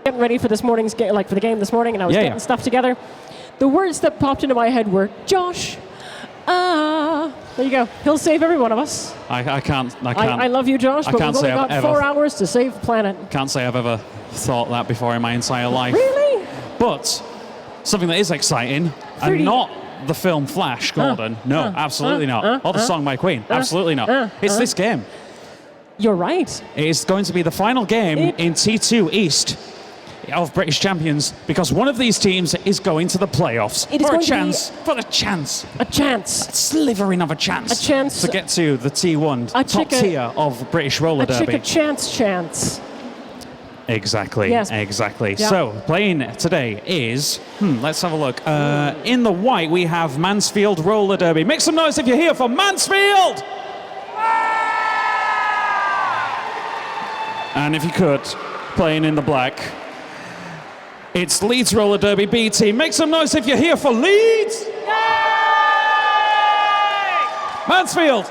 getting ready for this morning's game, like for the game this morning, and I was getting stuff together. The words that popped into my head were Josh. There you go. He'll save every one of us. I can't. I love you, Josh, but we've only got 4 hours to save the planet. Can't say I've ever thought that before in my entire life. Really? But something that is exciting, and not the film Flash, Gordon. No, absolutely not. Or the song by Queen. Absolutely not. It's this game. You're right. It is going to be the final game in T2 East of British Champions, because one of these teams is going to the playoffs for a chance. A slivering of a chance. To get to the T1 top tier of British roller derby. A chance. Exactly. Yes. Exactly. Yeah. So playing today is, let's have a look. In the white we have Mansfield roller derby. Make some noise if you're here for Mansfield. And if you could, playing in the black, it's Leeds roller derby B team. Make some noise if you're here for Leeds. Yay! Mansfield.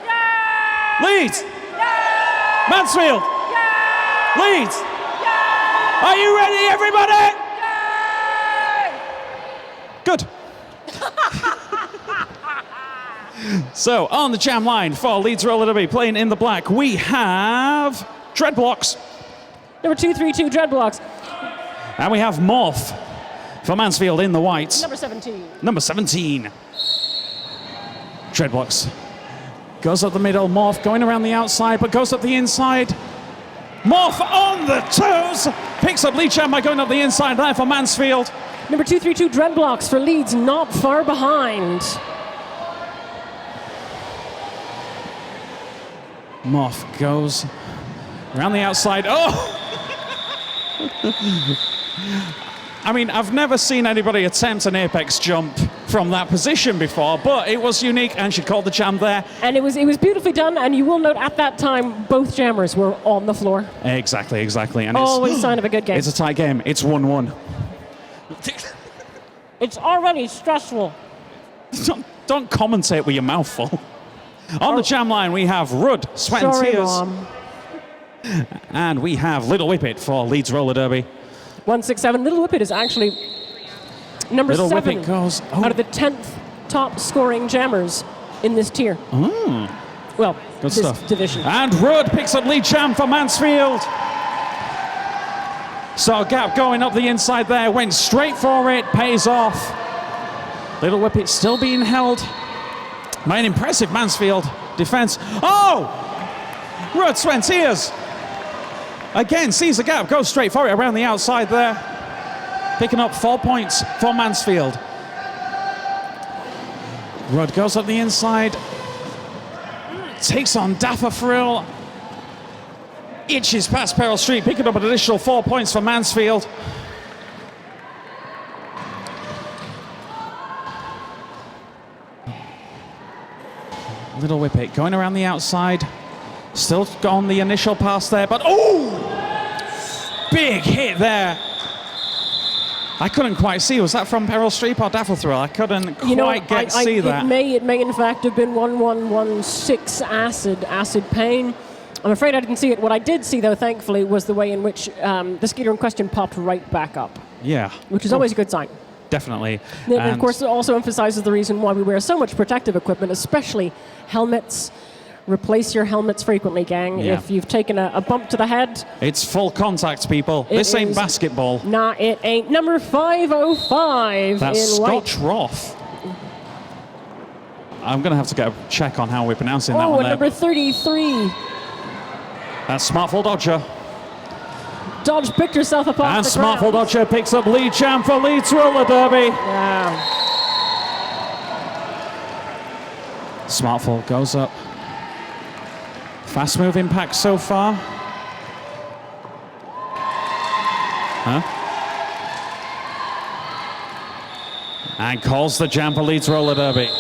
Yay! Leeds. Yay! Mansfield. Yay! Leeds. Yay! Are you ready, everybody? Yay! Good. So on the jam line for Leeds roller derby, playing in the black, we have Dreadblocks. Number 232 Dreadblocks. And we have Morph for Mansfield in the white. Number 17. Dreadblocks. Goes up the middle. Morph going around the outside, but goes up the inside. Morph on the toes. Picks up Leeds by going up the inside there for Mansfield. Number 232 Dreadblocks for Leeds, not far behind. Morph goes around the outside. Oh! I mean, I've never seen anybody attempt an apex jump from that position before, but it was unique, and she called the jam there. And it was beautifully done, and you will note at that time both jammers were on the floor. Exactly. And always sign of a good game. It's a tight game. It's 1-1. It's already stressful. Don't commentate with your mouth full. On the jam line, we have Rudd, Sweat and Tears. Mom. And we have Little Whippet for Leeds roller derby. 167. Little Whippet is actually number Little 7 Whippet goes out of the 10th top scoring jammers in this tier. Well, good this stuff. Division. And Rudd picks up lead jam for Mansfield. So Gap going up the inside there, went straight for it, pays off. Little Whippet still being held by an impressive Mansfield defense. Oh! Rudd, Sweat and Tears. Again, sees the gap, goes straight for it around the outside there. Picking up 4 points for Mansfield. Rudd goes up the inside. Takes on Dapper Frill. Itches past Peril Street, picking up an additional 4 points for Mansfield. Little Whippet going around the outside. Still on the initial pass there, but big hit there. I couldn't quite see. Was that from Peril Street or Dapper Thrill? I couldn't quite see that. It may in fact have been 1116 acid pain. I'm afraid I didn't see it. What I did see, though, thankfully, was the way in which the skater in question popped right back up. Yeah. Which is always a good sign. Definitely. And of course, it also emphasizes the reason why we wear so much protective equipment, especially helmets. Replace your helmets frequently, gang. Yeah. If you've taken a bump to the head. It's full contact, people. This ain't basketball. Nah, it ain't. Number 505 That's in Scotch white. Roth. I'm going to have to get a check on how we're pronouncing that one there. Number 33. That's Smartful Dodger. Dodge picked herself up off the ground. And Smartful Dodger picks up lead champ for Leeds roller derby. Yeah. Smartful goes up. Fast move impact so far. And calls the jam for Leeds roller derby.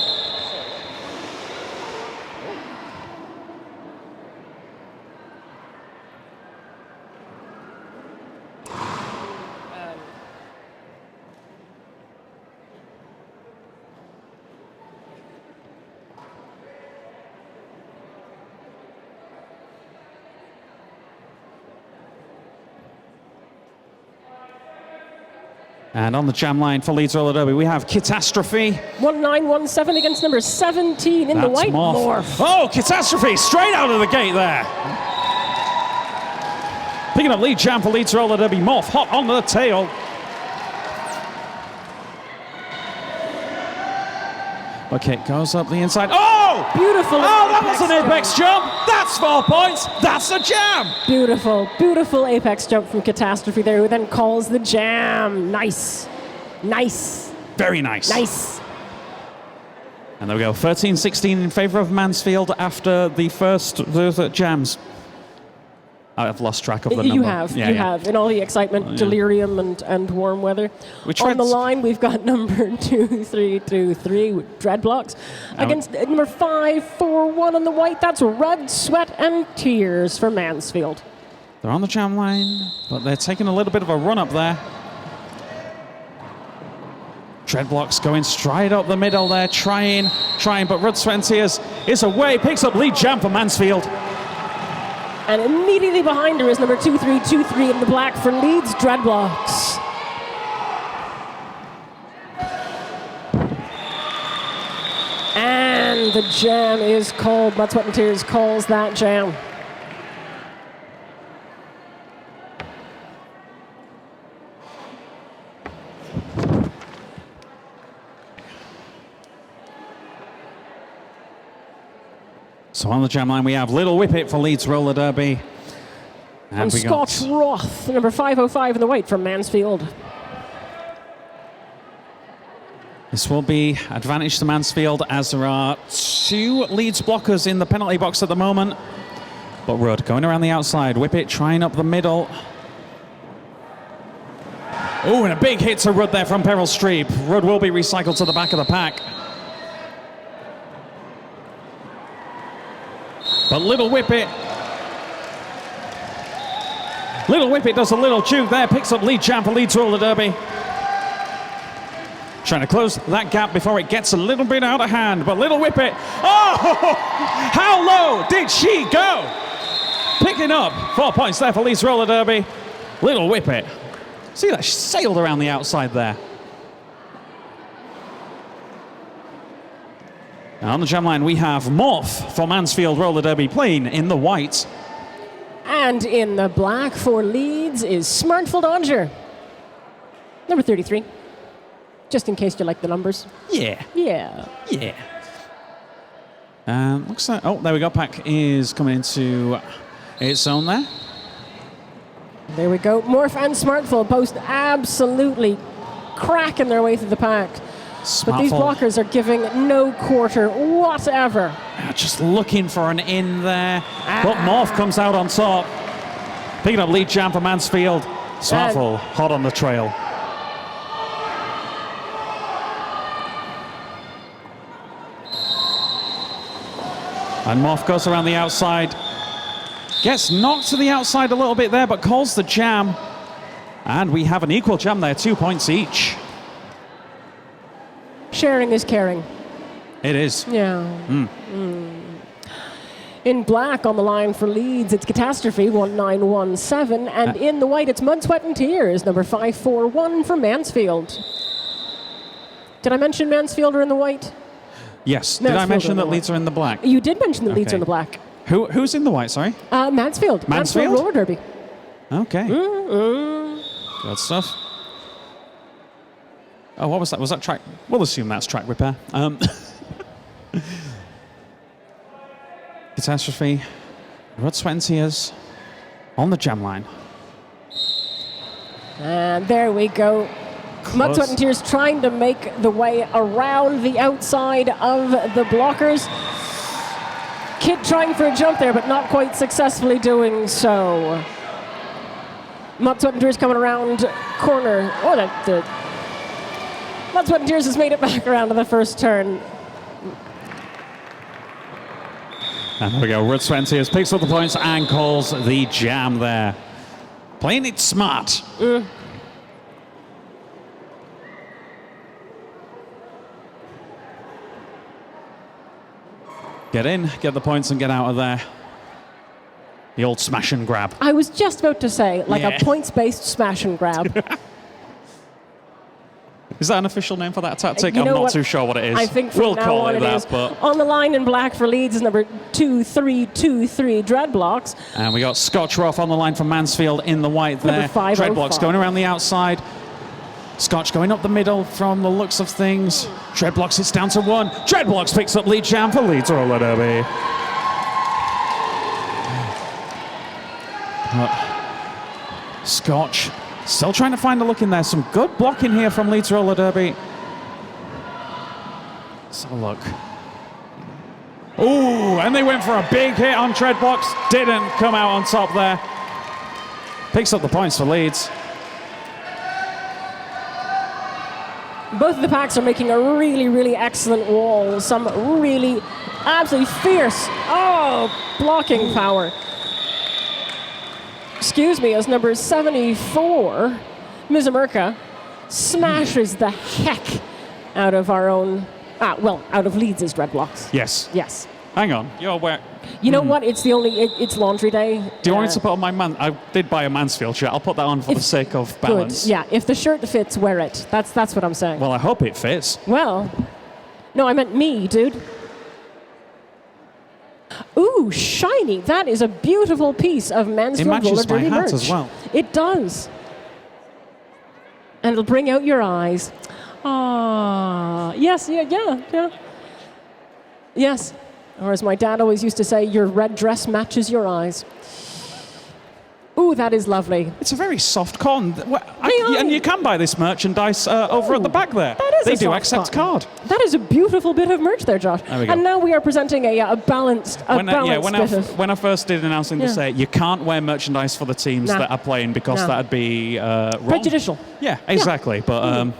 And on the jam line for Leeds Roller Derby, we have Catastrophe. 1917 against number 17 in the white. Morph. Oh, Catastrophe straight out of the gate there. Picking up lead jam for Leeds Roller Derby. Morph hot on the tail. Okay, goes up the inside. Oh! Beautiful. Oh, that was an apex jump. That's 4 points. That's a jam. Beautiful, beautiful apex jump from Catastrophe there, who then calls the jam. Nice. Nice. Very nice. Nice. And there we go. 13-16 in favor of Mansfield after the first jams. I've lost track of the number. You have. In all the excitement, delirium, and warm weather. On the line, we've got number 2323 with Dreadblocks against number 541 on the white. That's Red, Sweat, and Tears for Mansfield. They're on the jam line, but they're taking a little bit of a run up there. Dreadblocks going straight up the middle there, trying, but Red, Sweat, and Tears is away, picks up lead jam for Mansfield. And immediately behind her is number 2323 in the black for Leeds, Dreadblocks. And the jam is called. Blood, Sweat, and Tears calls that jam. So on the jam line, we have Little Whippet for Leeds Roller Derby. And Scotch Roth, number 505 in the white from Mansfield. This will be advantage to Mansfield as there are 2 Leeds blockers in the penalty box at the moment. But Rudd going around the outside. Whippet trying up the middle. Oh, and a big hit to Rudd there from Peril Streep. Rudd will be recycled to the back of the pack. But Little Whippet does a little juke there, picks up lead jam for Leeds Roller Derby. Trying to close that gap before it gets a little bit out of hand. But Little Whippet, oh, how low did she go? Picking up 4 points there for Leeds Roller Derby. Little Whippet, see that, she sailed around the outside there. And on the jam line, we have Morph for Mansfield Roller Derby playing in the white. And in the black for Leeds is Smartful Dodger, number 33. Just in case you like the numbers. Yeah. Yeah. Yeah. Looks like, oh, there we go. Pack is coming into its own there. There we go. Morph and Smartful both absolutely cracking their way through the pack. But these blockers are giving no quarter whatever. Just looking for an in there. But Morph comes out on top. Picking up lead jam for Mansfield. Smartful hot on the trail. And Morph goes around the outside. Gets knocked to the outside a little bit there, but calls the jam. And we have an equal jam there, 2 points each. Sharing is caring. It is. Yeah. In black on the line for Leeds, it's Catastrophe, 1917. And in the white, it's Mud, Sweat, and Tears, number 541 for Mansfield. Did I mention Mansfield are in the white? Yes. Did I mention that Leeds are in the black? You did mention that Leeds are in the black. Who's in the white, sorry? Mansfield. Mansfield Roller Derby. Okay. Good stuff. Oh, what was that? Was that track? We'll assume that's track repair. Catastrophe. Blood, Sweat, and Tears on the jam line. And there we go. Mud, Sweat, and Tears trying to make the way around the outside of the blockers. Kit trying for a jump there, but not quite successfully doing so. Mud, Sweat, and Tears coming around corner. Oh, Mud, Sweat, and Tears has made it back around to the first turn. And there we go. Blood, Sweat, and Tears picks up the points and calls the jam there. Playing it smart. Get in, get the points, and get out of there. The old smash and grab. I was just about to say, like a points-based smash and grab. Is that an official name for that tactic? You I'm know not what? too sure what it is. I think from we'll now call on it that. is. But On the line in black for Leeds is number 2323 Dreadblocks. and we got Scotch Rough on the line from Mansfield in the white there. Number 505. Dreadblocks going around the outside. Scotch going up the middle from the looks of things. Dreadblocks hits down to 1. Dreadblocks picks up lead jam for Leeds Roller Derby. Scotch still trying to find a look in there. Some good blocking here from Leeds Roller Derby. Let's have a look. Ooh, and they went for a big hit on Dreadblocks. Didn't come out on top there. Picks up the points for Leeds. Both of the packs are making a really, really excellent wall. Some really absolutely fierce, blocking power. Excuse me, as number 74, Mizamerka, smashes the heck out of our own, out of Leeds' Dreadblocks. Yes. Yes. Hang on. You're where? You know what? It's it's laundry day. Do you want me to put on my I did buy a Mansfield shirt. I'll put that on for the sake of balance. Good. Yeah, if the shirt fits, wear it. That's what I'm saying. Well, I hope it fits. Well, no, I meant me, dude. Ooh, shiny. That is a beautiful piece of Mansfield It matches roller my derby hat merch. as well. It does. And it'll bring out your eyes. Ah, yes, yeah. Yes. Or as my dad always used to say, your red dress matches your eyes. Ooh, that is lovely. It's a very soft cotton. And you can buy this merchandise over at the back there. That is they a do soft accept cotton. card. That is a beautiful bit of merch there, Josh. There we go. And now we are presenting a balanced, When bit I first did announcing to Yeah. say you can't wear merchandise for the teams Nah. that are playing because Nah. that'd be wrong. prejudicial. Yeah, exactly. But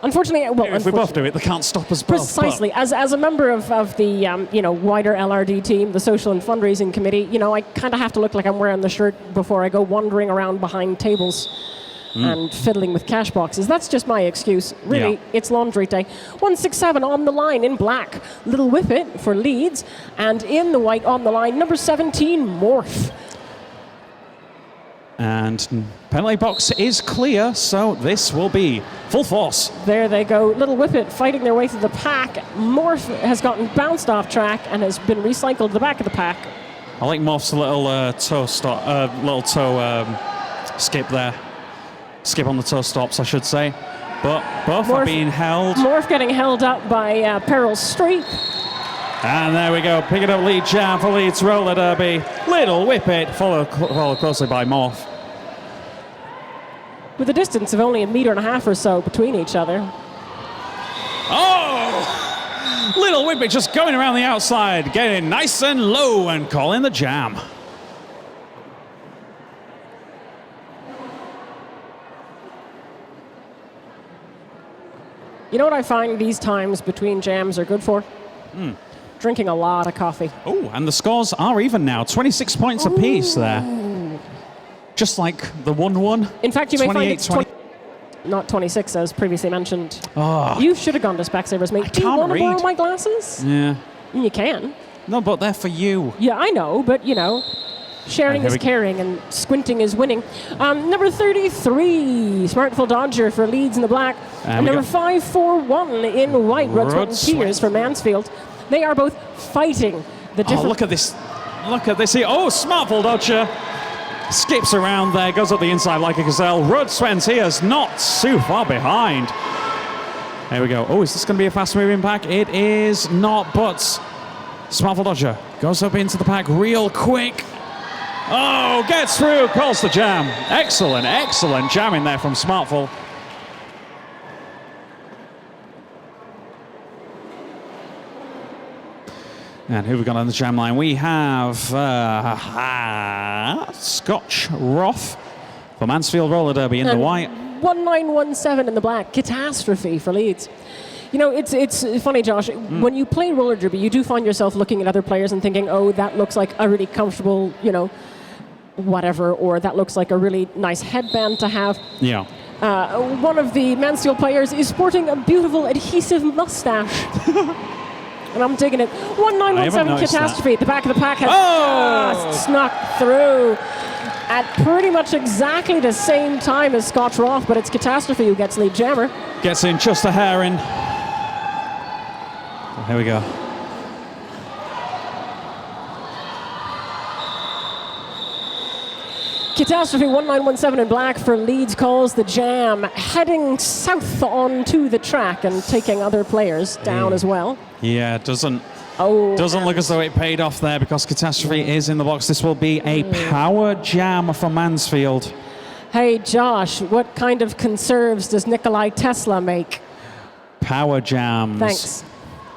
Unfortunately, if we both do it, they can't stop us both. Precisely. As a member of the wider LRD team, the social and fundraising committee, I kind of have to look like I'm wearing the shirt before I go wandering around behind tables and fiddling with cash boxes. That's just my excuse. Really, Yeah. it's laundry day. 167 on the line in black. Little Whippet for Leeds. And in the white on the line, number 17, Morph. And penalty box is clear, so this will be full force. There they go. Little Whippet fighting their way through the pack. Morph has gotten bounced off track and has been recycled to the back of the pack. I like Morph's little toe skip there. Skip on the toe stops, I should say. But both are being held. Morph getting held up by Peril Street. And there we go, picking up lead jam for Leeds Roller Derby. Little Whippet, followed closely by Morph. With a distance of only 1.5 meters or so between each other. Oh! Little Whippet just going around the outside, getting nice and low and calling the jam. You know what I find these times between jams are good for? Drinking a lot of coffee. Oh, and the scores are even now, 26 points apiece there. Just like the 1-1. In fact, you may find it's 20. not 26 as previously mentioned. Oh, You should have gone to Specsavers, mate. Do you can't want to borrow read. my glasses? yeah. You can. No, but they're for you. Yeah, I know, but sharing here is we- caring and squinting is winning. Number 33, Smartful Dodger for Leeds in the black. And And we number got 541 in white, Red Sweat and Sweat. Tears for Mansfield. They are both fighting the Oh, different... look at this. Look at this here. Oh, Smartful Dodger skips around there, goes up the inside like a gazelle. Rudd Swentier's not too far behind. There we go. Oh, is this going to be a fast-moving pack? It is not, but Smartful Dodger goes up into the pack real quick. Oh, gets through, calls the jam. Excellent, excellent jam in there from Smartful. And who have we got on the jam line? We have Scotch Roth for Mansfield Roller Derby in the white. 1917 in the black, Catastrophe for Leeds. It's funny, Josh. When you play roller derby, you do find yourself looking at other players and thinking, oh, that looks like a really comfortable, whatever, or that looks like a really nice headband to have. Yeah. One of the Mansfield players is sporting a beautiful adhesive mustache. And I'm digging it. 1917 Catastrophe at the back of the pack has just snuck through at pretty much exactly the same time as Scotch Roth, but it's Catastrophe who gets lead jammer. Gets in just a hair in. Here we go. Catastrophe 1917 in black for Leeds calls the jam, heading south onto the track and taking other players down as well. Yeah, it doesn't look as though it paid off there because Catastrophe is in the box. This will be a power jam for Mansfield. Hey, Josh, what kind of conserves does Nikolai Tesla make? Power jams.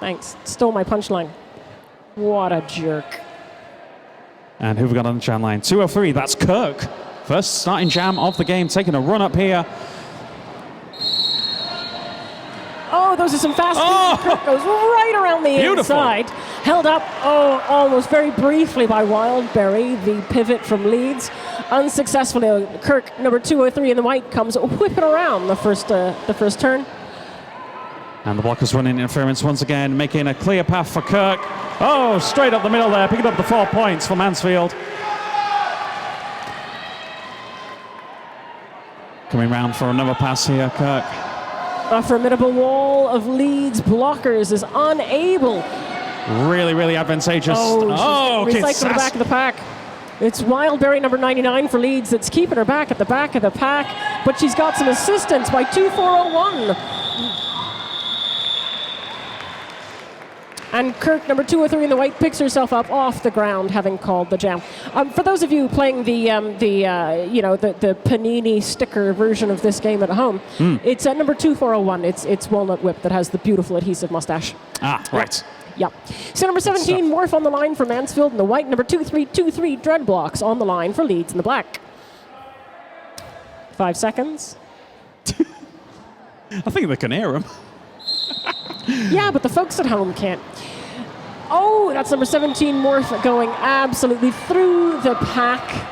Thanks. Stole my punchline. What a jerk. And who have we got on the jam line? 203, that's Kirk. First starting jam of the game, taking a run up here. Oh, those are some fast moves. Kirk goes right around the inside. Held up, almost very briefly by Wildberry, the pivot from Leeds. Unsuccessfully, Kirk, number 203 in the white, comes whipping around the first turn. And the blockers running interference once again, making a clear path for Kirk. Oh, straight up the middle there, picking up the 4 points for Mansfield. Coming round for another pass here, Kirk. A formidable wall of Leeds blockers is unable. Really, really advantageous. Recycle the back of the pack. It's Wildberry, number 99 for Leeds, that's keeping her back at the back of the pack, but she's got some assistance by 2401. And Kirk, number 203 in the white, picks herself up off the ground, having called the jam. For those of you playing the Panini sticker version of this game at home, it's number 2401. It's Walnut Whip that has the beautiful adhesive mustache. Ah, right. Yeah. So number 17, Morph on the line for Mansfield in the white. Number 2323, Dreadblocks on the line for Leeds in the black. 5 seconds. I think they can hear him. Yeah, but the folks at home can't. Oh, that's number 17, Morph, going absolutely through the pack.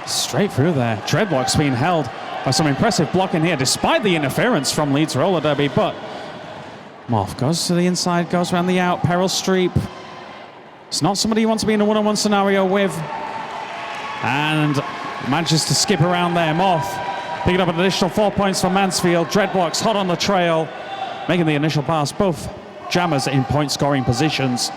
Straight through there. Dreadblocks being held by some impressive blocking here, despite the interference from Leeds Roller Derby, but Morph goes to the inside, goes around the out, Peril Streep. It's not somebody you want to be in a one-on-one scenario with. And manages to skip around there. Morph picking up an additional 4 points for Mansfield. Dreadblocks hot on the trail, making the initial pass. Both jammers in point-scoring positions.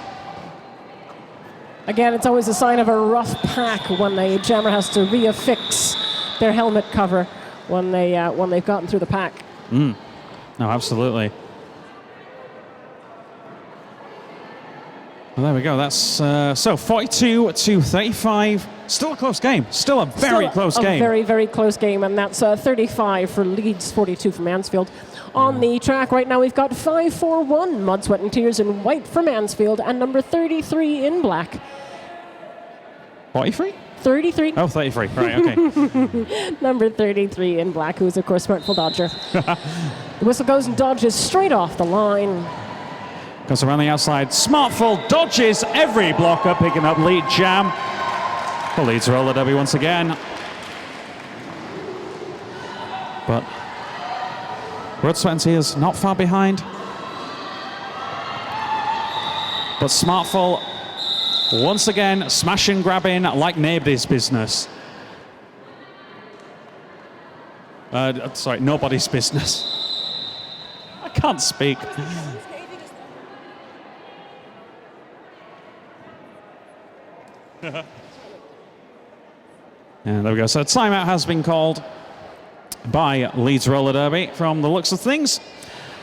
Again, it's always a sign of a rough pack when a jammer has to reaffix their helmet cover when they've gotten through the pack. No, absolutely. Well, there we go. That's so 42-35. Still a close game. Still a very close game. Very, very close game, and that's 35 for Leeds, 42 for Mansfield. On the track right now, we've got 541 Mud, Sweat and Tears in white for Mansfield, and number 33 in black. 43? 33. Oh, 33. Right, okay. Number 33 in black, who is, of course, Smartful Dodger. The whistle goes and dodges straight off the line. Goes around the outside. Smartful dodges every blocker, picking up lead jam. The Leeds Roller Derby once again. But Blood, Sweat and Tears not far behind. But Smartful once again smashing, grabbing like nobody's business. Sorry, nobody's business. I can't speak. And there we go. So timeout has been called by Leeds Roller Derby from the looks of things.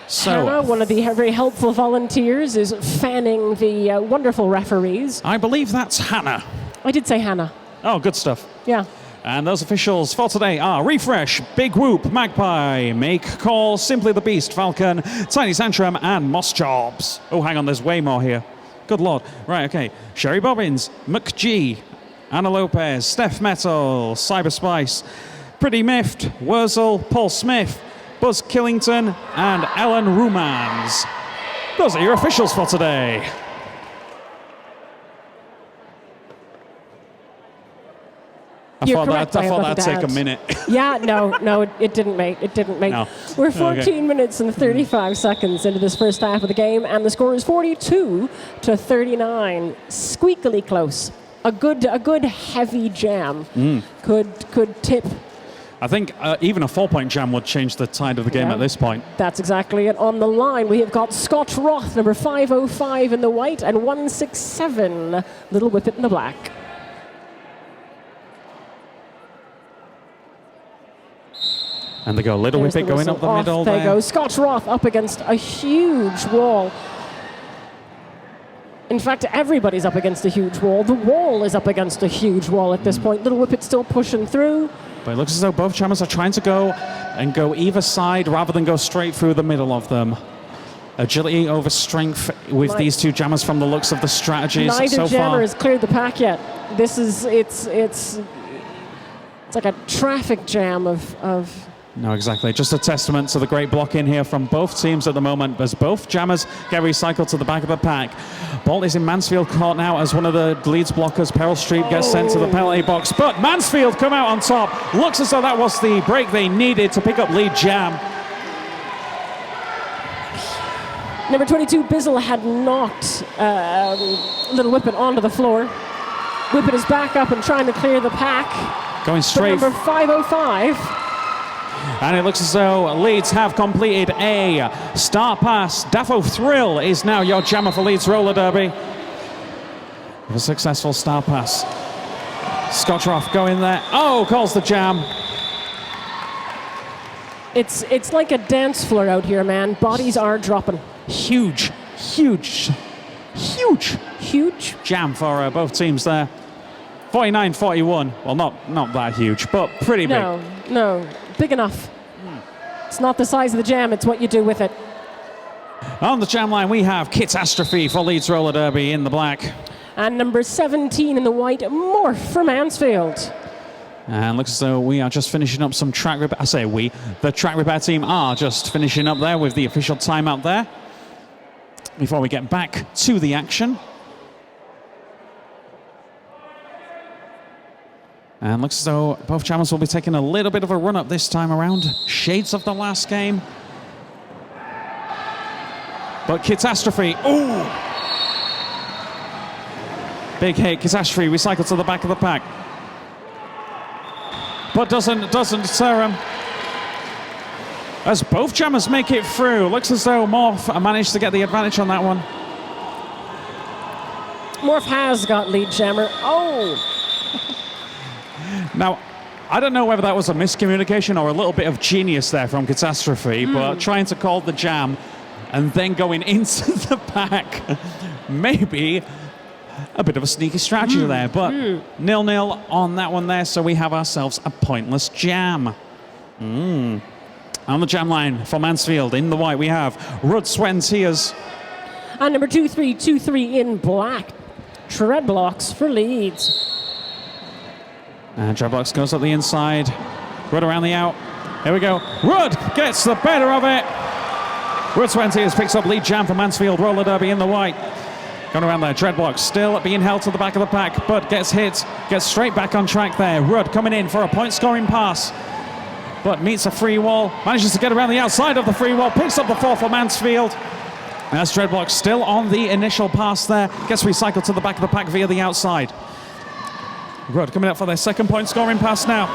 So Hannah, one of the very helpful volunteers, is fanning the wonderful referees. I believe that's Hannah. I did say Hannah. Oh, good stuff. Yeah. And those officials for today are Refresh, Big Whoop, Magpie, Make Call, Simply the Beast, Falcon, Tiny Tantrum, and Moss Jobs. Oh, hang on, there's way more here. Good Lord. Right, okay. Sherry Bobbins, McG, Anna Lopez, Steph Metal, Cyber Spice, Pretty Miffed, Wurzel, Paul Smith, Buzz Killington, and Ellen Rumans. Those are your officials for today. I thought that'd take a minute. Yeah, no, it didn't, mate. It didn't, mate. No. We're 14 minutes and 35 seconds into this first half of the game, and the score is 42-39. Squeakily close. A good heavy jam could tip I think even a 4-point jam would change the tide of the game at this point. That's exactly it. On the line, we have got Scott Roth, number 505 in the white, and 167, Little Whippet in the black. And they go Little Whippet going up the middle there. There goes Scott Roth up against a huge wall. In fact, everybody's up against a huge wall. The wall is up against a huge wall at this point. Little Whippet still pushing through. But it looks as though both jammers are trying to go either side rather than go straight through the middle of them. Agility over strength with these two jammers from the looks of the strategies so far. Neither jammer has cleared the pack yet. This is, it's like a traffic jam of No, exactly. Just a testament to the great blocking here from both teams at the moment as both jammers get recycled to the back of the pack. Ball is in Mansfield court now as one of the Leeds blockers, Peril Street, gets sent to the penalty box. But Mansfield come out on top. Looks as though that was the break they needed to pick up lead jam. Number 22, Bizzle, had knocked Little Whippet onto the floor. Whippet is back up and trying to clear the pack. Going straight. But number 505. And it looks as though Leeds have completed a star pass. Daffo Thrill is now your jammer for Leeds Roller Derby. With a successful star pass. Scott Roth going there. Oh, calls the jam. It's like a dance floor out here, man. Bodies are dropping. Huge jam for both teams there. 49-41. Well, not that huge, but pretty big. No, big enough. It's not the size of the jam, it's what you do with it. On the jam line, we have Catastrophe for Leeds Roller Derby in the black. And number 17 in the white, Morph for Mansfield. And looks as though we are just finishing up some track repair. I say we. The track repair team are just finishing up there with the official timeout there. Before we get back to the action. And looks as though both jammers will be taking a little bit of a run up this time around. Shades of the last game. But Catastrophe, ooh! Big hit, Catastrophe recycled to the back of the pack. But doesn't deter him. As both jammers make it through. Looks as though Morph managed to get the advantage on that one. Morph has got lead jammer. Oh! Now, I don't know whether that was a miscommunication or a little bit of genius there from Catastrophe, but trying to call the jam and then going into the pack, maybe a bit of a sneaky strategy there, but 0-0 on that one there, so we have ourselves a pointless jam. On the jam line for Mansfield, in the white, we have Rudd, Sweat and Tears. And number 2323 in black, Treadblocks for Leeds. And Treadblocks goes up the inside. Rudd around the out. Here we go. Rudd gets the better of it. Rudd, Sweat and Tears picks up lead jam for Mansfield Roller Derby in the white. Going around there. Treadblocks still being held to the back of the pack, but gets hit. Gets straight back on track there. Rudd coming in for a point-scoring pass, but meets a free wall. Manages to get around the outside of the free wall. Picks up the 4 for Mansfield. As Treadblocks still on the initial pass there. Gets recycled to the back of the pack via the outside. Rudd coming up for their second point scoring pass now.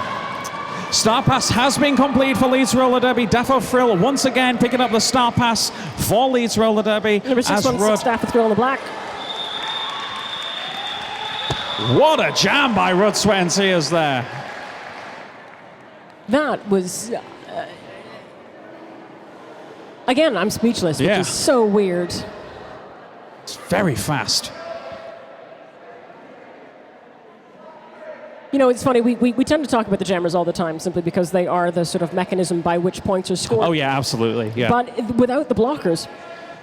Star pass has been completed for Leeds Roller Derby. Daffo Thrill once again picking up the star pass for Leeds Roller Derby. Number 616, Daffo Thrill in the black. What a jam by Rudd, Sweat and Tears there. That was... again, I'm speechless, which is so weird. It's very fast. You know, it's funny, we tend to talk about the jammers all the time simply because they are the sort of mechanism by which points are scored. Oh, yeah, absolutely. Yeah. But without the blockers,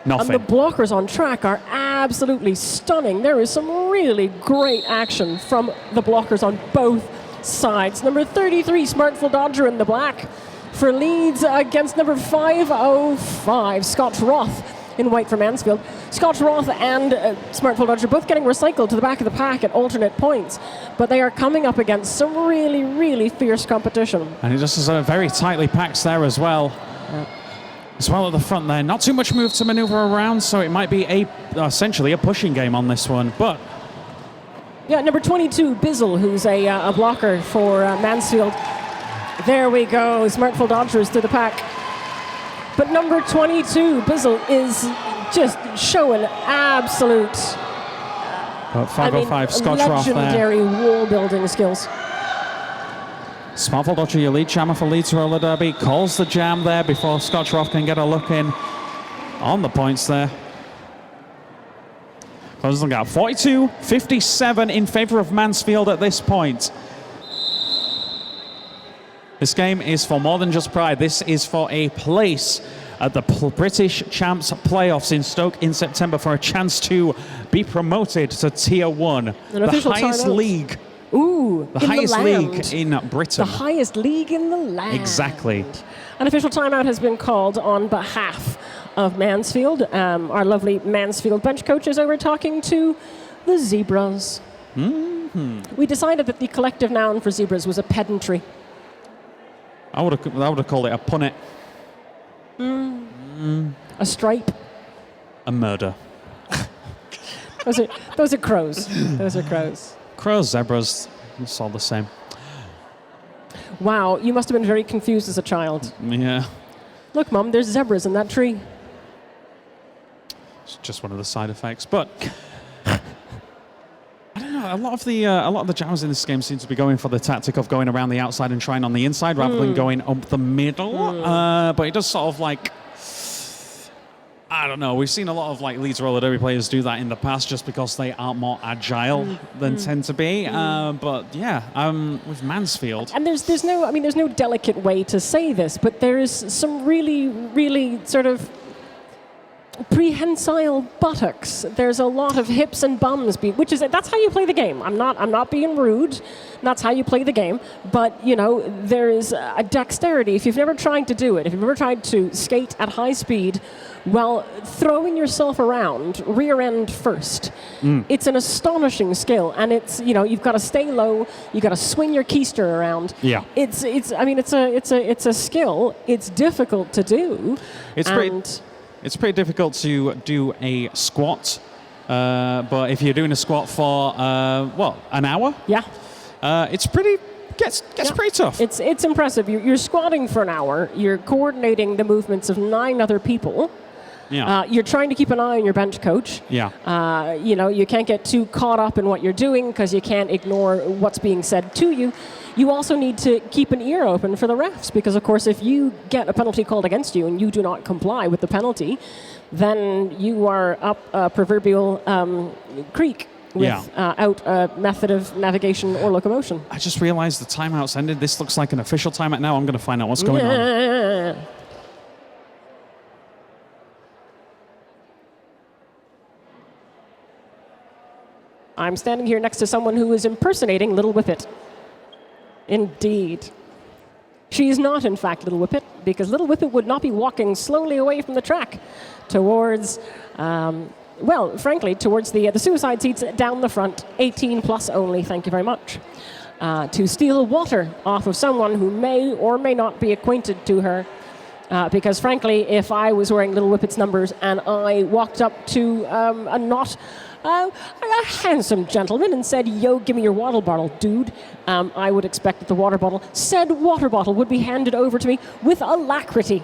nothing. And the blockers on track are absolutely stunning. There is some really great action from the blockers on both sides. Number 33, Smartful Dodger in the black for Leeds against number 505, Scott Roth in white for Mansfield. Scott Roth and Smartful Dodger both getting recycled to the back of the pack at alternate points, but they are coming up against some really, really fierce competition. And it just is a very tightly packed there as well. As well at the front there. Not too much move to maneuver around, so it might be essentially a pushing game on this one, but... Yeah, number 22, Bizzle, who's a blocker for Mansfield. There we go. Smartful dodgers through the pack. But number 22, Bizzle, is just showing absolute 505 Scotch Roth there. legendary wall building skills. Smartful dodger, your lead jammer for Leeds Roller Derby, calls the jam there before Scotch Roth can get a look in on the points there. Closing out 42-57 in favour of Mansfield at this point. This game is for more than just pride. This is for a place at the British Champs playoffs in Stoke in September for a chance to be promoted to Tier 1, the highest league. Ooh, the highest league in Britain. The highest league in the land. Exactly. An official timeout has been called on behalf of Mansfield. Our lovely Mansfield bench coaches over talking to the Zebras. We decided that the collective noun for zebras was a pedantry. I would have called it a punnet. A stripe. A murder. Those are crows. Those are crows. Crows, zebras, it's all the same. Wow, you must have been very confused as a child. Yeah. Look, Mum, there's zebras in that tree. It's just one of the side effects, but I don't know. A lot of the jammers in this game seem to be going for the tactic of going around the outside and trying on the inside rather than going up the middle. But it does sort of like, I don't know. We've seen a lot of like Leeds Roller Derby players do that in the past just because they are more agile than tend to be. But yeah, with Mansfield. And there's no delicate way to say this, but there is some really, really sort of prehensile buttocks. There's a lot of hips and bums, that's how you play the game. I'm not being rude. That's how you play the game. But there is a dexterity. If you've never tried to do it, if you've never tried to skate at high speed, well, throwing yourself around rear end first, it's an astonishing skill, and it's you've got to stay low. You've got to swing your keister around. Yeah, it's a skill. It's difficult to do. It's pretty difficult to do a squat, but if you're doing a squat for an hour, it's pretty gets pretty tough. It's impressive. You're squatting for an hour. You're coordinating the movements of 9 other people. Yeah. You're trying to keep an eye on your bench coach. Yeah. You can't get too caught up in what you're doing because you can't ignore what's being said to you. You also need to keep an ear open for the refs because, of course, if you get a penalty called against you and you do not comply with the penalty, then you are up a proverbial creek without a method of navigation or locomotion. I just realized the timeout's ended. This looks like an official timeout now. I'm going to find out what's going on. I'm standing here next to someone who is impersonating Little Whippet. Indeed. She is not, in fact, Little Whippet, because Little Whippet would not be walking slowly away from the track towards, frankly, towards the suicide seats down the front, 18 plus only, thank you very much, to steal water off of someone who may or may not be acquainted to her. Because, frankly, if I was wearing Little Whippet's numbers and I walked up to a handsome gentleman and said, "Yo, give me your water bottle, dude," I would expect that said water bottle would be handed over to me with alacrity.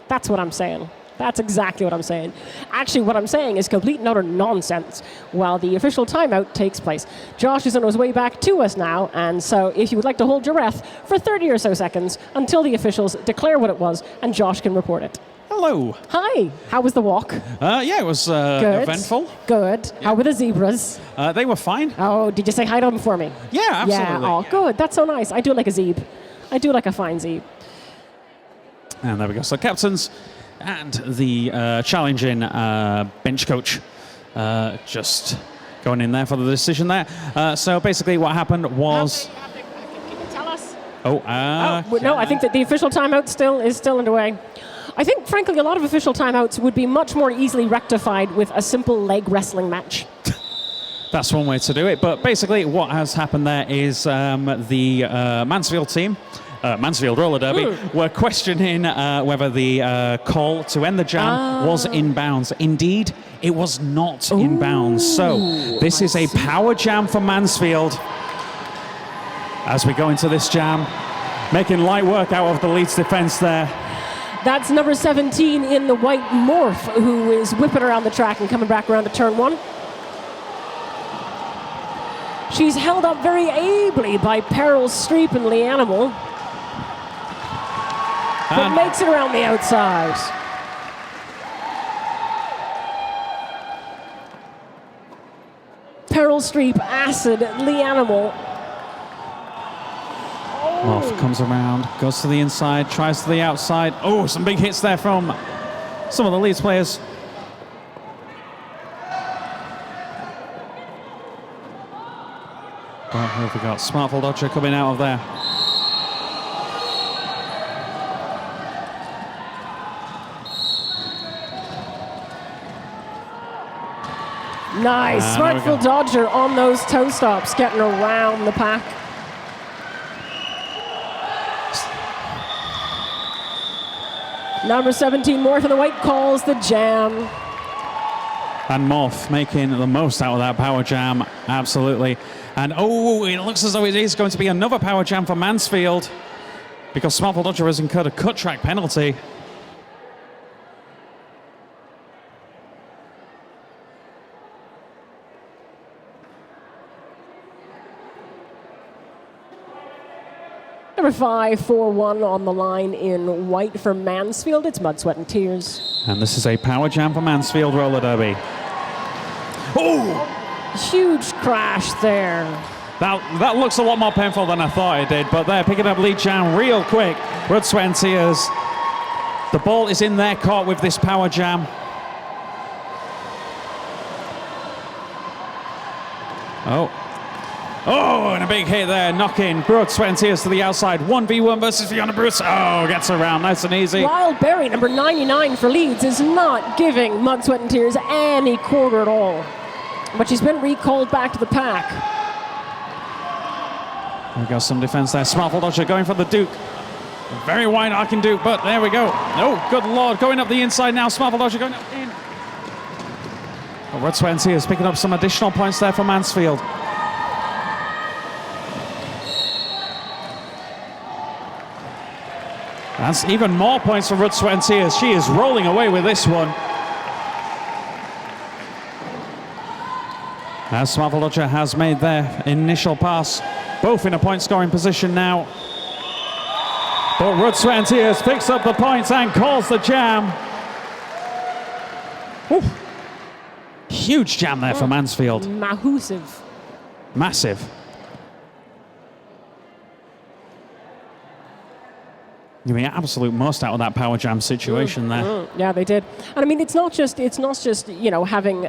That's what I'm saying. That's exactly what I'm saying. Actually, what I'm saying is complete and utter nonsense while the official timeout takes place. Josh is on his way back to us now, and so if you would like to hold your breath for 30 or so seconds until the officials declare what it was and Josh can report it. Hello. Hi. How was the walk? It was eventful. Good. Yeah. How were the zebras? They were fine. Oh, did you say hi to them for me? Yeah, absolutely. Yeah. Oh, good. That's so nice. I do like a zeb. I do like a fine zeb. And there we go. So captains and the challenging bench coach just going in there for the decision there. So basically what happened was... Can you tell us? No, I think that the official timeout is still underway. I think, frankly, a lot of official timeouts would be much more easily rectified with a simple leg wrestling match. That's one way to do it. But basically what has happened there is the Mansfield team, Mansfield Roller Derby, were questioning whether the call to end the jam was in bounds. Indeed, it was not in bounds. So this is a power jam for Mansfield as we go into this jam. making light work out of the Leeds defence there. That's number 17 in the white morph, who is whipping around the track and coming back around to turn 1. She's held up very ably by Peril Streep and Lee Animal, but makes it around the outside. Peril Streep, Acid, Lee Animal. Morph comes around, goes to the inside, tries to the outside. Oh, some big hits there from some of the Leeds players. Well, who have we got? Smartful Dodger coming out of there. Nice. Smartful Dodger on those toe stops, getting around the pack. Number 17, Morph in the white, calls the jam. And Morph making the most out of that power jam, absolutely. And oh, it looks as though it is going to be another power jam for Mansfield, because Smartful Dodger has incurred a cut track penalty. Number 5, 4-1 on the line in white for Mansfield. It's Mud, Sweat and Tears. And this is a power jam for Mansfield roller derby. Oh! Huge crash there. That looks a lot more painful than I thought it did, but they're picking up lead jam real quick. Blood, Sweat and Tears. The ball is in their court with this power jam. Oh, and a big hit there, knocking Blood, Sweat and Tears to the outside. 1v1 versus Fiona Bruce. Oh, gets around, nice and easy. Wild Berry, number 99 for Leeds, is not giving Mud, Sweat and Tears any quarter at all. But she's been recalled back to the pack. There we go, some defense there. Smartful Dodger going for the Duke. Very wide arcing Duke, but there we go. Oh, good lord, going up the inside now. Smartful Dodger going up in. But Blood, Sweat and Tears picking up some additional points there for Mansfield. That's even more points for Blood, Sweat and Tears. She is rolling away with this one. As Smartful Dodger has made their initial pass, both in a point-scoring position now. But Blood, Sweat and Tears picks up the points and calls the jam. Ooh. Huge jam there for Mansfield. Massive. Massive. You mean absolute most out of that power jam situation there. Yeah, they did. And I mean, it's not just you know, having.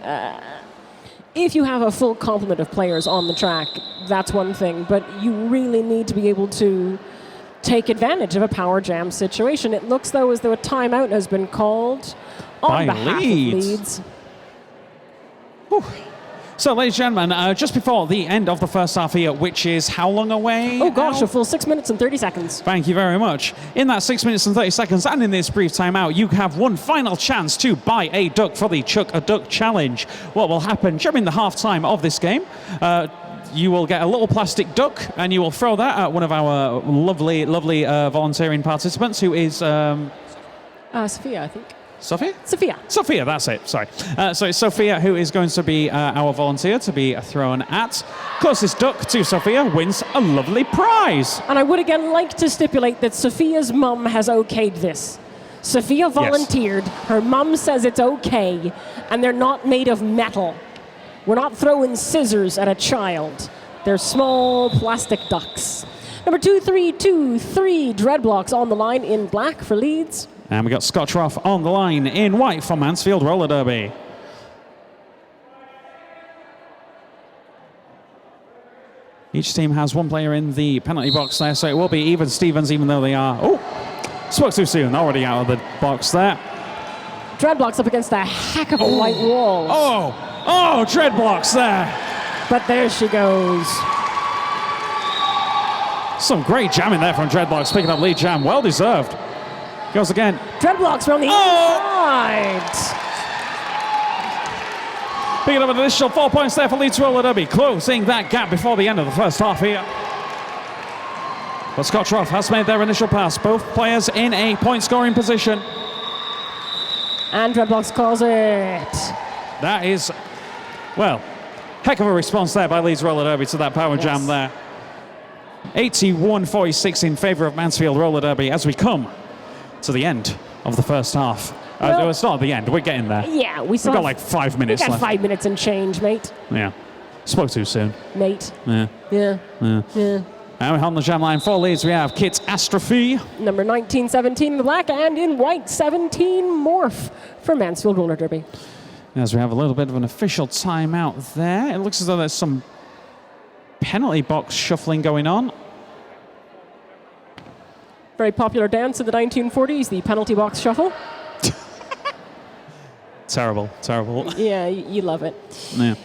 If you have a full complement of players on the track, that's one thing. But you really need to be able to take advantage of a power jam situation. It looks though as though a timeout has been called on behalf of Leeds. Whew. So, ladies and gentlemen, just before the end of the first half here, which is how long away? Oh gosh, a full 6 minutes and 30 seconds. Thank you very much. In that 6 minutes and 30 seconds, and in this brief timeout, you have one final chance to buy a duck for the Chuck a Duck Challenge. What will happen during the half-time of this game? You will get a little plastic duck, and you will throw that at one of our lovely volunteering participants, who is... Sophia, I think. Sophia? Sophia, that's it. Sorry. So it's Sophia who is going to be our volunteer to be thrown at. Closest duck to Sophia wins a lovely prize. And I would again like to stipulate that Sophia's mum has okayed this. Sophia volunteered. Yes. Her mum says it's okay, and they're not made of metal. We're not throwing scissors at a child. They're small plastic ducks. Number 2323, Dreadblocks on the line in black for Leeds. And we got Scotch Roth on the line in white for Mansfield Roller Derby. Each team has one player in the penalty box there, so it will be even Stevens, even though they are... Oh, spoke too soon, already out of the box there. Dreadblocks up against a heck of a white wall. Oh, Dreadblocks there. But there she goes. Some great jamming there from Dreadblocks, picking up lead jam, well deserved. Goes again. Dreadblocks from the inside. Picking up an additional 4 points there for Leeds Roller Derby, closing that gap before the end of the first half here. But Scottroff has made their initial pass. Both players in a point-scoring position. And Dreadblocks calls it. That is, well, heck of a response there by Leeds Roller Derby to that power jam there. 81-46 in favour of Mansfield Roller Derby as we come to the end of the first half. Well, it's not at the end, we're getting there. Yeah, We've got like 5 minutes we got left. 5 minutes and change, mate. Yeah. Spoke too soon. Mate. Yeah. Yeah. Yeah. Yeah. And on the jam line for Leeds, we have Kit Astrophy. Number 19, 17 in the black, and in white, 17 Morph for Mansfield Roller Derby. As we have a little bit of an official timeout there. It looks as though there's some penalty box shuffling going on. Very popular dance in the 1940s, the penalty box shuffle. Terrible, terrible. Yeah, you love it. Yeah.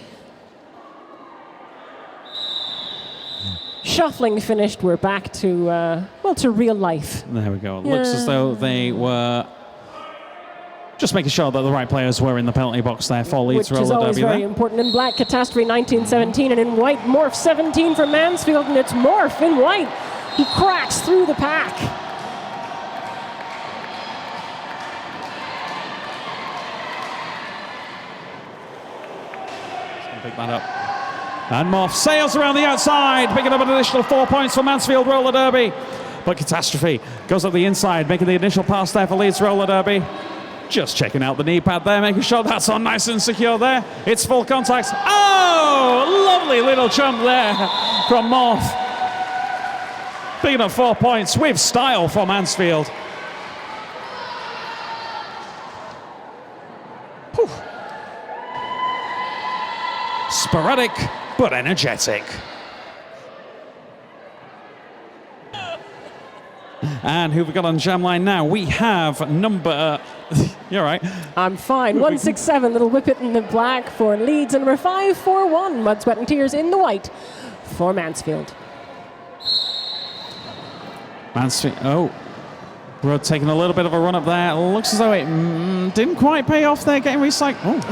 Shuffling finished, we're back to, well, to real life. There we go. It looks as though they were just making sure that the right players were in the penalty box there for Leeds Roller Derby. Which is always very important. In black, Catastrophe 1917, and in white, Morph 17 for Mansfield, and it's Morph in white. He cracks through the pack. Pick that up. And Morph sails around the outside, picking up an additional 4 points for Mansfield Roller Derby. But Catastrophe goes up the inside, making the initial pass there for Leeds Roller Derby. Just checking out the knee pad there, making sure that's on nice and secure there. It's full contact. Oh, lovely little jump there from Morph. Picking up 4 points with style for Mansfield. Whew. Sporadic, but energetic. And who have we got on jam line now? We have number... You're right. I'm fine. 167, Little Whippet in the black for Leeds, and number 541, Mud, Sweat and Tears in the white for Mansfield. Mansfield, oh. We're taking a little bit of a run up there. Looks as though it didn't quite pay off there, getting recycled.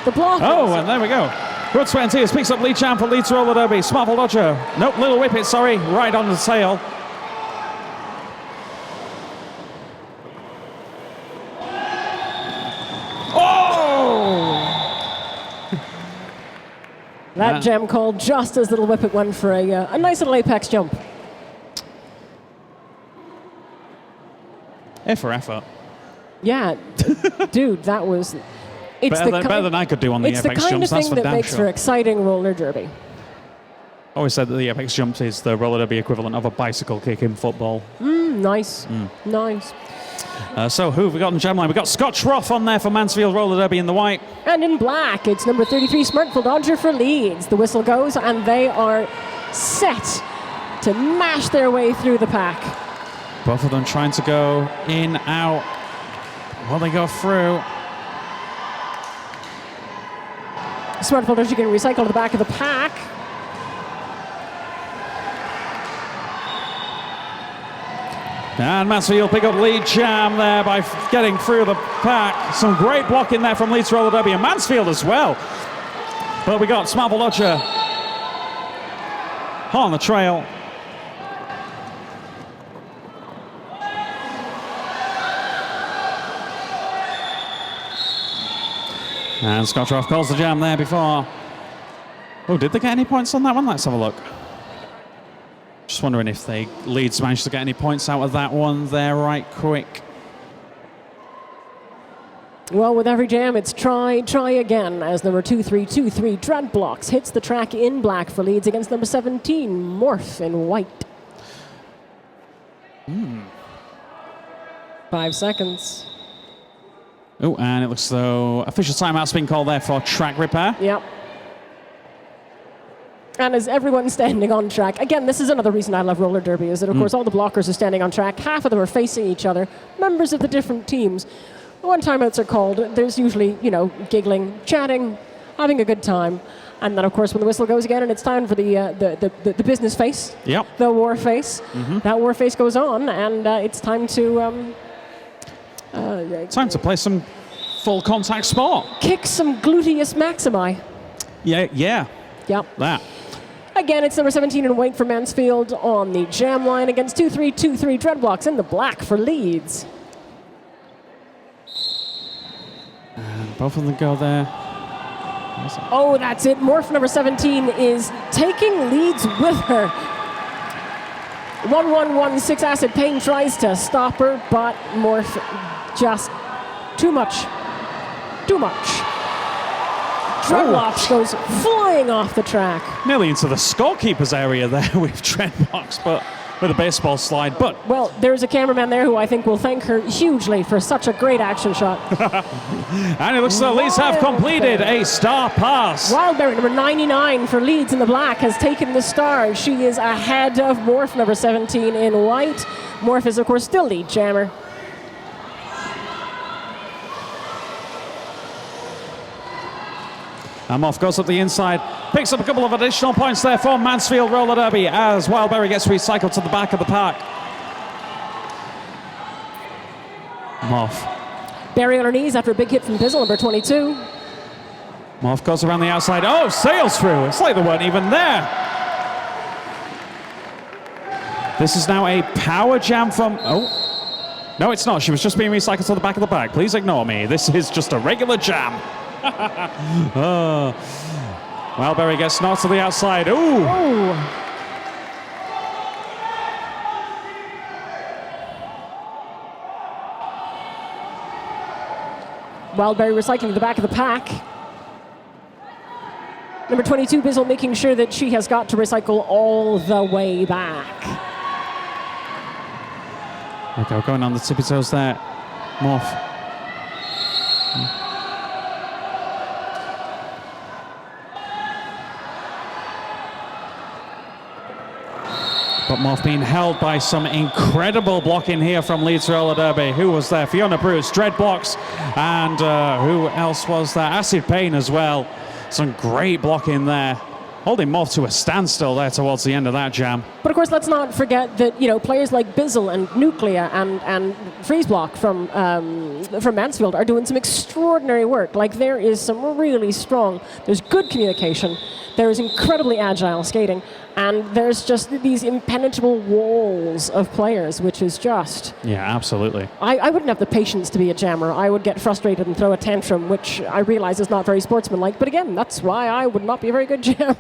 The block. Oh, and there we go. Blood, Sweat and Tears picks up lead champ for Leeds Roller Derby. Smartful Dodger. Nope, Little Whippet, sorry. Right on the tail. That gem called just as Little Whippet went for a nice little apex jump. F for effort. Yeah, dude, that was... It's better than I could do on the apex jumps. It's the kind of thing that makes for exciting roller derby. I always said that the apex jump is the roller derby equivalent of a bicycle kick in football. Nice. Nice. So who have we got in the jam line? We've got Scotch Roth on there for Mansfield Roller Derby in the white. And in black, it's number 33, Smartful Dodger for Leeds. The whistle goes, and they are set to mash their way through the pack. Both of them trying to go in, out. Will they go through? Smartful Dodger can recycle to the back of the pack. And Mansfield pick up lead jam there by getting through the pack. Some great blocking there from Leeds Roller Derby and Mansfield as well. But we got Smartful Dodger on the trail. And Scottroff calls the jam there before. Oh, did they get any points on that one? Let's have a look. Just wondering if Leeds managed to get any points out of that one there right quick. Well, with every jam, it's try again, as number 2323 Dreadblocks hits the track in black for Leeds against number 17 Morph in white. 5 seconds. Oh, and it looks as though official timeout's been called there for track repair. Yep. And as everyone's standing on track, again, this is another reason I love roller derby, is that, of course, all the blockers are standing on track. Half of them are facing each other, members of the different teams. When timeouts are called, there's usually, giggling, chatting, having a good time. And then, of course, when the whistle goes again and it's time for the business face, the war face, that war face goes on, and it's time to... time to play some full contact sport. Kick some gluteus maximi. Yeah. Yep. That. Again, it's number 17 in white for Mansfield on the jam line against 2-3-2-3 Dreadlocks in the black for Leeds. And both of them go there. Oh, that's it. Morph number 17 is taking Leeds with her. 1-1-1-6 Acid Pain tries to stop her, but Morph just too much. Too much. Dreadlocks goes flying off the track. Nearly into the scorekeeper's area there with Dreadlocks, but with a baseball slide. But well, there's a cameraman there who I think will thank her hugely for such a great action shot. And it looks as though Leeds have completed a star pass. Wildberry, number 99 for Leeds in the black, has taken the star. She is ahead of Morph, number 17 in white. Morph is, of course, still lead jammer. And Moff goes up the inside, picks up a couple of additional points there for Mansfield Roller Derby as Wildberry gets recycled to the back of the pack. Moff. Barry on her knees after a big hit from Bizzle, number 22. Moff goes around the outside. Oh, sails through. It's like they weren't even there. This is now a power jam from... Oh. No, it's not. She was just being recycled to the back of the pack. Please ignore me. This is just a regular jam. Wildberry gets knocked to the outside. Ooh. Oh. Wildberry recycling the back of the pack. Number 22, Bizzle, making sure that she has got to recycle all the way back. Okay, we're going on the tippy toes there. Morph. But Morph being held by some incredible blocking here from Leeds Roller Derby. Who was there? Fiona Bruce, Dreadblocks, and who else was there? Acid Pain as well. Some great blocking there. Holding Morph to a standstill there towards the end of that jam. But of course, let's not forget that, you know, players like Bizzle and Nuclea and Freeze Block from Mansfield are doing some extraordinary work. Like, there is some really strong, there's good communication, there is incredibly agile skating, and there's just these impenetrable walls of players, which is just... Yeah, absolutely. I wouldn't have the patience to be a jammer. I would get frustrated and throw a tantrum, which I realize is not very sportsmanlike. But again, that's why I would not be a very good jammer.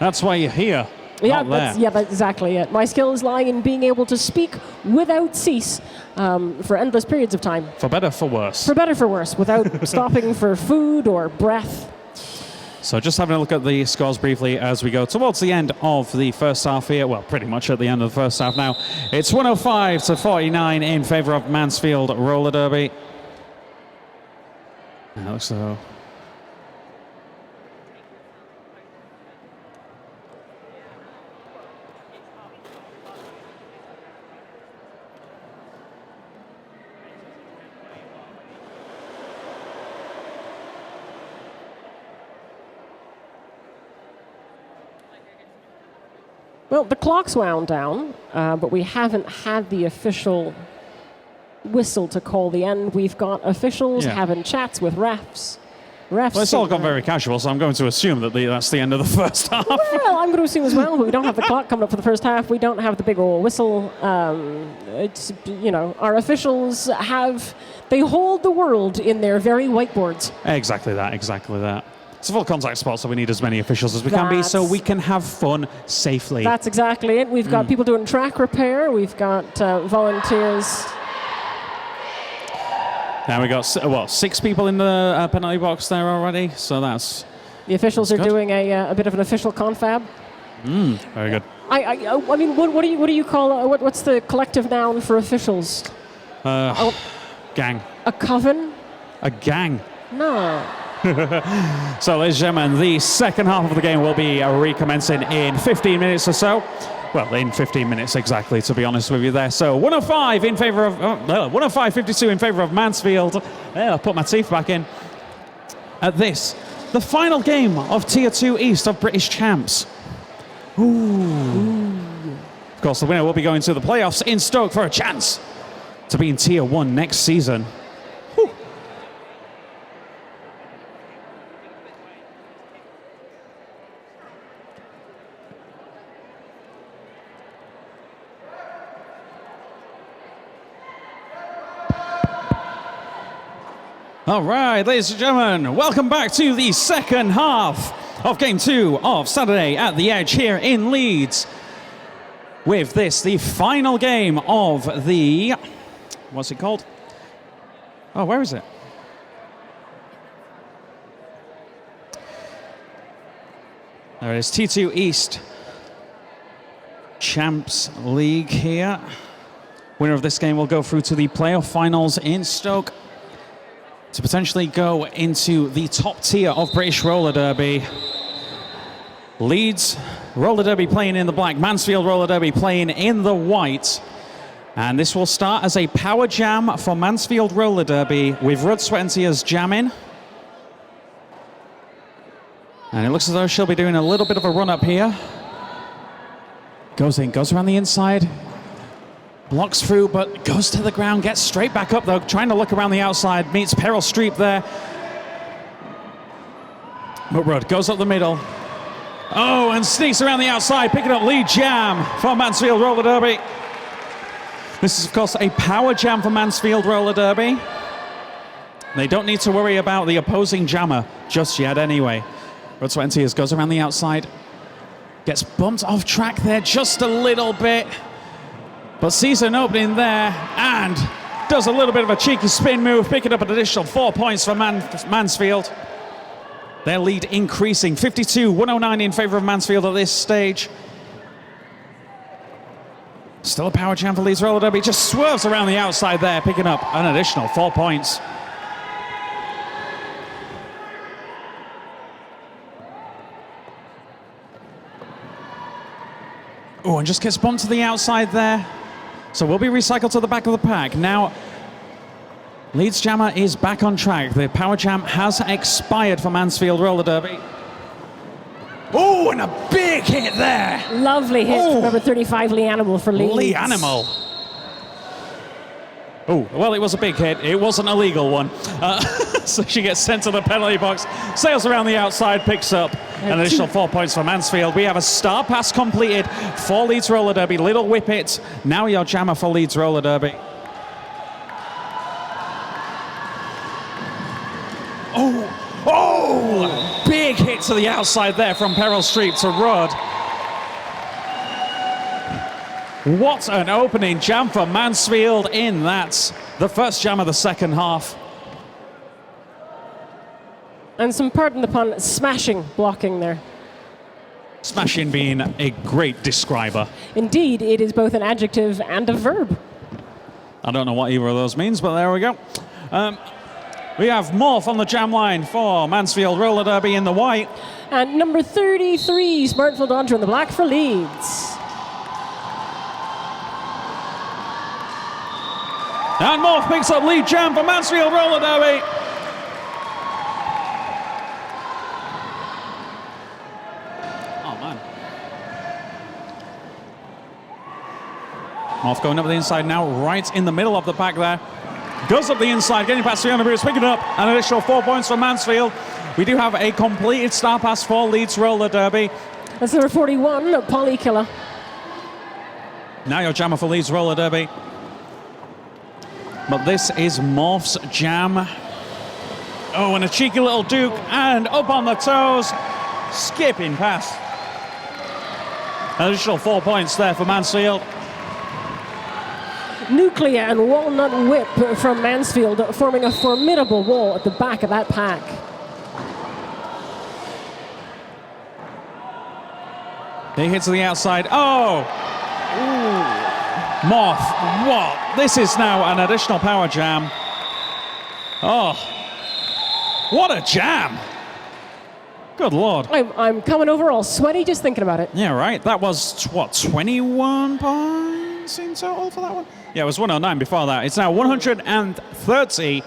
That's why you're here. Yeah, that's exactly it. My skill is lying in being able to speak without cease for endless periods of time. For better, for worse. For better, for worse, without stopping for food or breath. So just having a look at the scores briefly as we go towards the end of the first half here. Well, pretty much at the end of the first half now. It's 105-49 in favour of Mansfield Roller Derby. It looks so. Well, the clock's wound down, but we haven't had the official whistle to call the end. We've got officials having chats with refs. Well, it's all gone very casual, so I'm going to assume that that's the end of the first half. Well, I'm going to assume as well, but we don't have the clock coming up for the first half. We don't have the big old whistle. It's, you know, our officials they hold the world in their very whiteboards. Exactly that, exactly that. It's a full contact sport, so we need as many officials as we can be so we can have fun safely. That's exactly it. We've got people doing track repair. We've got volunteers. Now we got, 6 people in the penalty box there already, so that's... The officials are doing a bit of an official confab. Very good. I mean, what do you call, what's the collective noun for officials? Gang. A coven? A gang. No. So, ladies and gentlemen, the second half of the game will be recommencing in 15 minutes or so. Well, in 15 minutes exactly, to be honest with you there. So 105 in favour of 105-52 in favour of Mansfield. I'll put my teeth back in. At this, the final game of Tier 2 East of British Champs. Ooh. Of course, the winner will be going to the playoffs in Stoke for a chance to be in Tier 1 next season. All right, ladies and gentlemen, welcome back to the second half of Game 2 of Saturday at the Edge here in Leeds. With this, the final game of the... What's it called? Oh, where is it? There it is, T2 East Champs League here. Winner of this game will go through to the playoff finals in Stoke to potentially go into the top tier of British Roller Derby. Leeds Roller Derby playing in the black, Mansfield Roller Derby playing in the white. And this will start as a power jam for Mansfield Roller Derby with Rudd, Sweat and Tears jamming. And it looks as though she'll be doing a little bit of a run up here. Goes in, goes around the inside. Blocks through, but goes to the ground, gets straight back up though, trying to look around the outside, meets Peril Streep there. But Rudd goes up the middle. Oh, and sneaks around the outside, picking up lead jam for Mansfield Roller Derby. This is, of course, a power jam for Mansfield Roller Derby. They don't need to worry about the opposing jammer just yet anyway. Rudd, Sweat and Tears goes around the outside. Gets bumped off track there just a little bit. But sees an opening there and does a little bit of a cheeky spin move, picking up an additional 4 points for Mansfield. Their lead increasing, 52-109 in favour of Mansfield at this stage. Still a power jam for Leeds Roller Derby, just swerves around the outside there, picking up an additional 4 points. Oh, and just gets bumped to the outside there. So will be recycled to the back of the pack. Now, Leeds Jammer is back on track. The power jam has expired for Mansfield Roller Derby. Oh, and a big hit there. Lovely hit from number 35, Lee Animal for Leeds. Lee Animal. Oh, well, it was a big hit. It wasn't a legal one. So she gets sent to the penalty box, sails around the outside, picks up an additional 4 points for Mansfield. We have a star pass completed for Leeds Roller Derby. Little Whippet, now your jammer for Leeds Roller Derby. Oh, big hit to the outside there from Peril Streep to Rudd. What an opening jam for Mansfield in that. The first jam of the second half. And some, pardon the pun, smashing blocking there. Smashing being a great describer. Indeed, it is both an adjective and a verb. I don't know what either of those means, but there we go. We have Morph on the jam line for Mansfield Roller Derby in the white. And number 33, Smartfield Andre in the black for Leeds. And Morph picks up lead jam for Mansfield Roller Derby. Oh, man. Morph going up the inside now, right in the middle of the pack there. Goes up the inside, getting past Fiona Bruce, picking up an additional 4 points for Mansfield. We do have a completed star pass for Leeds Roller Derby. That's number 41, Polly Killer. Now your jammer for Leeds Roller Derby. But this is Morph's jam. Oh, and a cheeky little Duke, and up on the toes, skipping past. An additional 4 points there for Mansfield. Nuclear and Walnut Whip from Mansfield, forming a formidable wall at the back of that pack. He hits to the outside. Oh! Ooh. Morph, what? This is now an additional power jam. Oh, what a jam. Good Lord. I'm coming over all sweaty just thinking about it. Yeah, right. That was, what, 21 points in total for that one? Yeah, it was 109 before that. It's now 130.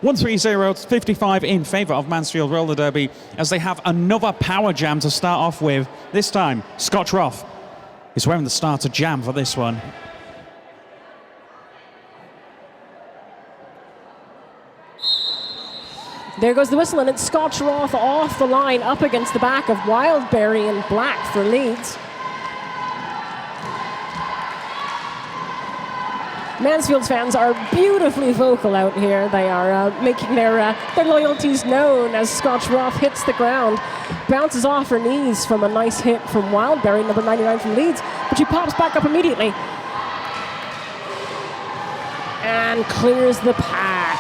130-55 in favour of Mansfield Roller Derby as they have another power jam to start off with. This time, Scotch Roth is wearing the starter jam for this one. There goes the whistle, and it's Scotch Roth off the line, up against the back of Wildberry in black for Leeds. Mansfield's fans are beautifully vocal out here. They are making their loyalties known as Scotch Roth hits the ground, bounces off her knees from a nice hit from Wildberry, number 99 from Leeds, but she pops back up immediately and clears the pack.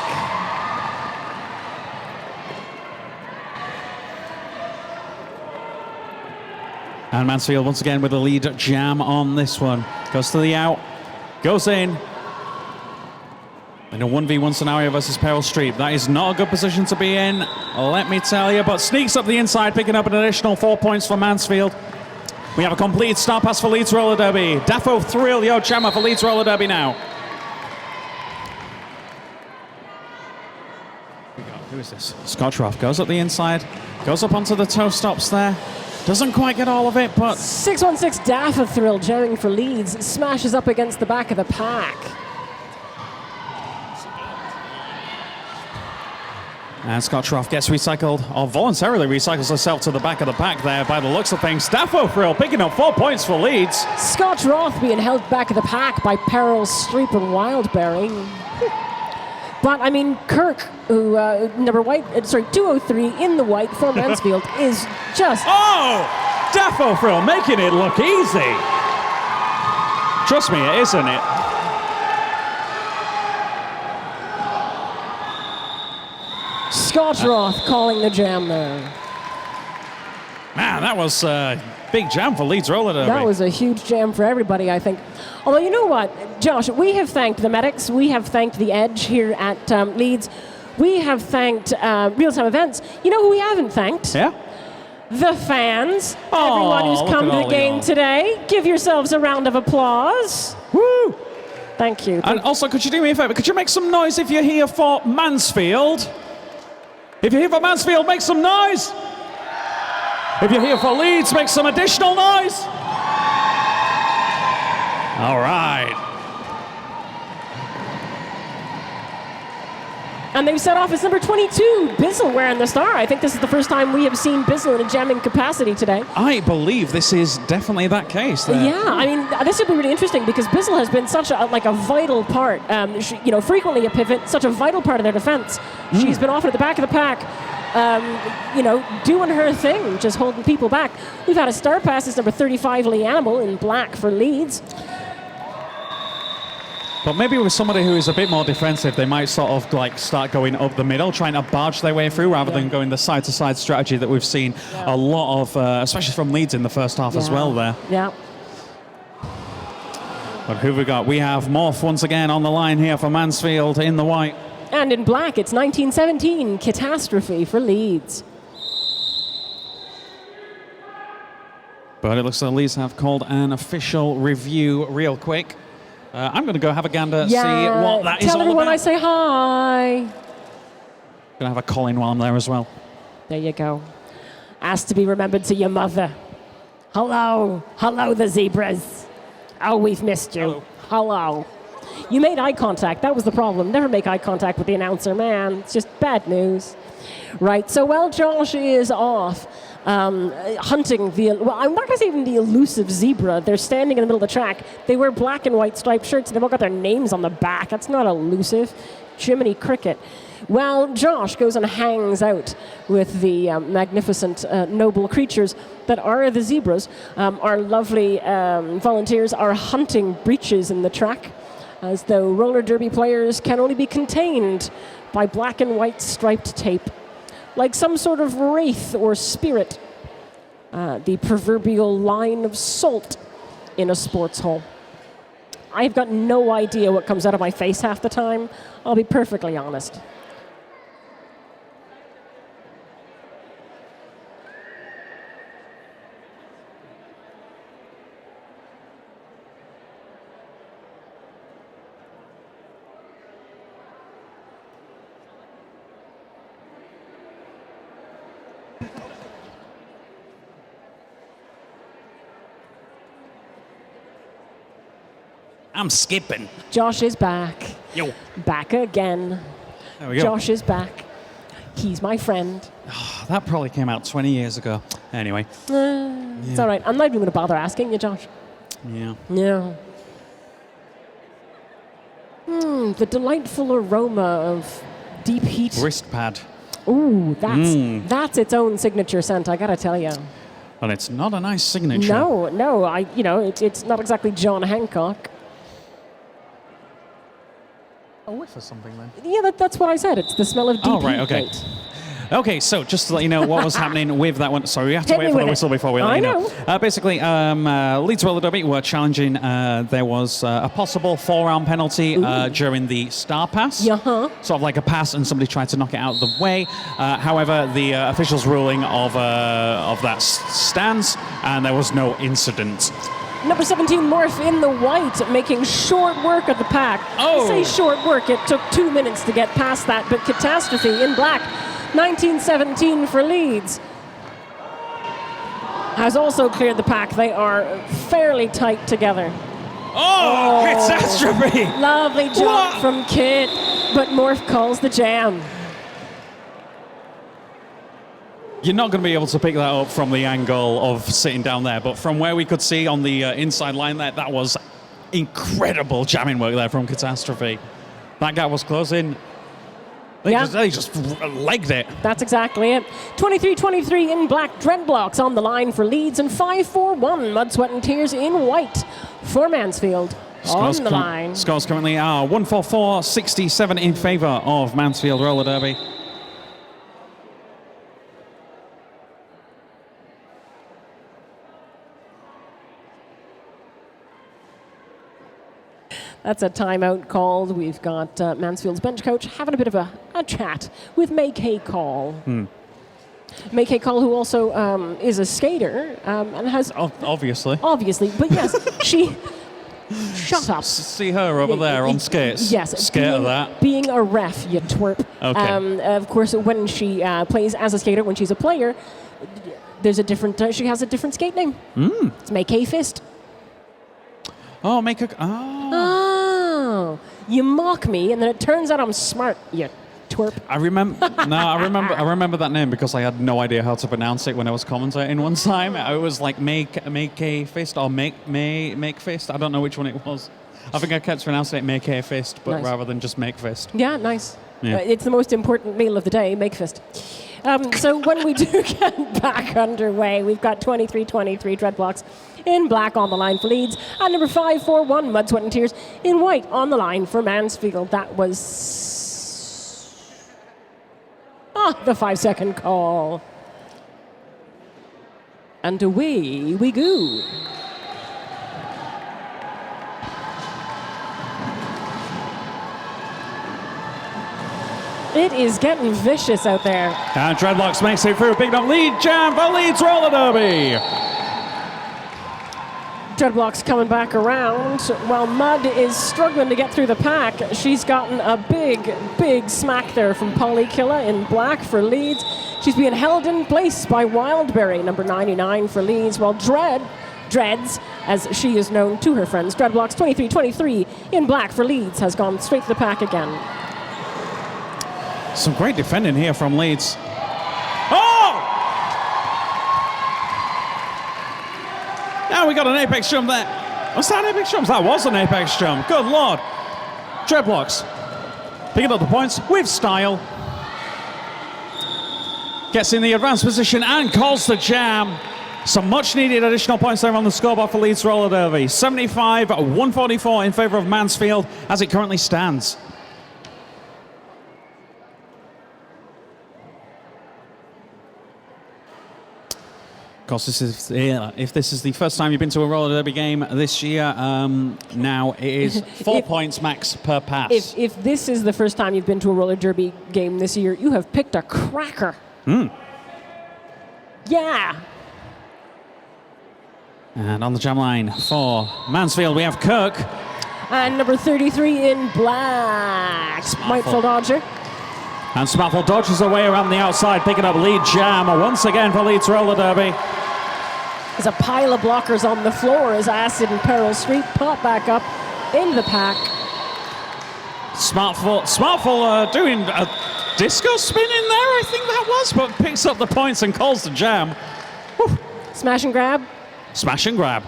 And Mansfield once again with the lead jam on this one. Goes to the out, goes in. In a 1v1 scenario versus Peril Street. That is not a good position to be in, let me tell you, but sneaks up the inside, picking up an additional 4 points for Mansfield. We have a complete star pass for Leeds Roller Derby. Daffo Thrill, Yo Chama for Leeds Roller Derby now. Who is this? Scotch Roth goes up the inside, goes up onto the toe stops there. Doesn't quite get all of it, but 616 Daffo Thrill, jamming for Leeds, smashes up against the back of the pack. And Scotch Roth gets recycled, or voluntarily recycles herself to the back of the pack there by the looks of things. Daffo Thrill picking up 4 points for Leeds. Scotch Roth being held back of the pack by Peril Street and Wildberry. But, I mean, Kirk, who, 203 in the white for Mansfield, is just... Oh! Daffo Thrill making it look easy. Trust me, it isn't it? Scotch Roth calling the jam there. Man, that was a big jam for Leeds Roller Derby. That was a huge jam for everybody, I think. Although, you know what, Josh, we have thanked the medics, we have thanked the Edge here at Leeds, we have thanked Real-Time Events. You know who we haven't thanked? Yeah? The fans. Everyone who's come to the game today. Give yourselves a round of applause. Woo! Thank you. And also, could you do me a favor? Could you make some noise if you're here for Mansfield? If you're here for Mansfield, make some noise. If you're here for Leeds, make some additional noise. All right. And they've set off as number 22, Bizzle wearing the star. I think this is the first time we have seen Bizzle in a jamming capacity today. I believe this is definitely that case there. Yeah, I mean, this would be really interesting because Bizzle has been such a vital part, frequently a pivot, such a vital part of their defense. She's been often at the back of the pack, doing her thing, just holding people back. We've had a star pass as number 35, Lee Animal, in black for Leeds. But maybe with somebody who is a bit more defensive, they might sort of start going up the middle, trying to barge their way through rather than going the side-to-side strategy that we've seen a lot of, especially from Leeds in the first half as well there. Yeah. But who we got? We have Morph once again on the line here for Mansfield in the white. And in black, it's 1917, Catastrophe for Leeds. But it looks like Leeds have called an official review real quick. I'm going to go have a gander, see what that is all about. Tell everyone I say hi. Going to have a Colin while I'm there as well. There you go. Asked to be remembered to your mother. Hello. Hello, the zebras. Oh, we've missed you. Hello. You made eye contact. That was the problem. Never make eye contact with the announcer, man. It's just bad news. Right, so while Josh is off hunting I'm not going to say even the elusive zebra. They're standing in the middle of the track. They wear black and white striped shirts. They've all got their names on the back. That's not elusive. Jiminy Cricket. Well, Josh goes and hangs out with the magnificent, noble creatures that are the zebras. Our lovely volunteers are hunting breaches in the track, as though roller derby players can only be contained by black and white striped tape, like some sort of wraith or spirit, the proverbial line of salt in a sports hall. I've got no idea what comes out of my face half the time. I'll be perfectly honest. I'm skipping. Josh is back. Yo. Back again. There we go. Josh is back. He's my friend. Oh, that probably came out 20 years ago. Anyway. It's all right. I'm not even going to bother asking you, Josh. Yeah. No. The delightful aroma of deep heat. Wrist pad. Ooh, that's its own signature scent, I gotta tell you. And it's not a nice signature. No, it's not exactly John Hancock. A whiff or something then? Yeah, that's what I said. It's the smell of deep heat. Right, okay. mate. Okay, so just to let you know what was happening with that one. Sorry, we have to wait for the whistle before we let you know. Basically, Leeds Roller Derby were challenging. There was a possible 4-round penalty during the star pass. Uh-huh. Sort of like a pass, and somebody tried to knock it out of the way. However, the officials' ruling of that stands, and there was no incident. Number 17, Morph in the white, making short work of the pack. Oh. I say short work, it took 2 minutes to get past that, but Catastrophe in black, 1917 for Leeds, has also cleared the pack. They are fairly tight together. Oh. Catastrophe! Lovely jump from Kit, but Morph calls the jam. You're not going to be able to pick that up from the angle of sitting down there, but from where we could see on the inside line there, that was incredible jamming work there from Catastrophe. That gap was closing. They just legged it. That's exactly it. 23-23 in black, dreadlocks on the line for Leeds, and 5-4-1, mud, sweat and tears in white for Mansfield. On the line. Scores currently are 144-67 in favour of Mansfield Roller Derby. That's a timeout called. We've got Mansfield's bench coach having a bit of a chat with May Kay Call. May Kay Call, who also is a skater and has... Obviously. Obviously, but yes, she... Shut up. See her over there on skates? Yes. Scared of that. Being a ref, you twerp. Okay. Of course, when she plays as a skater, when she's a player, there's a different... she has a different skate name. It's May Kay Fist. Oh, make a... Oh, you mock me, and then it turns out I'm smart, you twerp. I remember that name because I had no idea how to pronounce it when I was commentating one time. It was like make a fist or make fist. I don't know which one it was. I think I kept pronouncing it make a fist, but nice. rather than just make fist. Yeah, nice. Yeah. It's the most important meal of the day, make fist. So when we do get back underway, we've got 23-23 dreadlocks in black on the line for Leeds, and number 5-4-1 mud, sweat and tears in white on the line for Mansfield. That was the 5-second call. And away we go. It is getting vicious out there. And Dreadlocks makes it through, picking up lead jam for Leeds Roller Derby. Dreadlocks coming back around while Mud is struggling to get through the pack. She's gotten a big smack there from Polly Killa in black for Leeds. She's being held in place by Wildberry, number 99 for Leeds, while Dreads, as she is known to her friends, Dreadlocks 23-23 in black for Leeds, has gone straight to the pack again. Some great defending here from Leeds. Oh! Now we got an apex jump there. Was that an apex jump? That was an apex jump. Good Lord. Dreadlocks picking up the points with style. Gets in the advanced position and calls the jam. Some much needed additional points there on the scoreboard for Leeds Roller Derby. 75-144 in favour of Mansfield as it currently stands. Of course, if this is the first time you've been to a roller derby game this year, now it is 4 points max per pass. If this is the first time you've been to a roller derby game this year, you have picked a cracker. Yeah. And on the jam line for Mansfield, we have Kirk. And number 33 in black, Smartful Dodger. And Smartful dodges away around the outside, picking up lead jam once again for Leeds Roller Derby. There's a pile of blockers on the floor as Acid and Peril Street pop back up in the pack. Smartful doing a disco spin in there, I think that was, but picks up the points and calls the jam. Whew. Smash and grab. Smash and grab.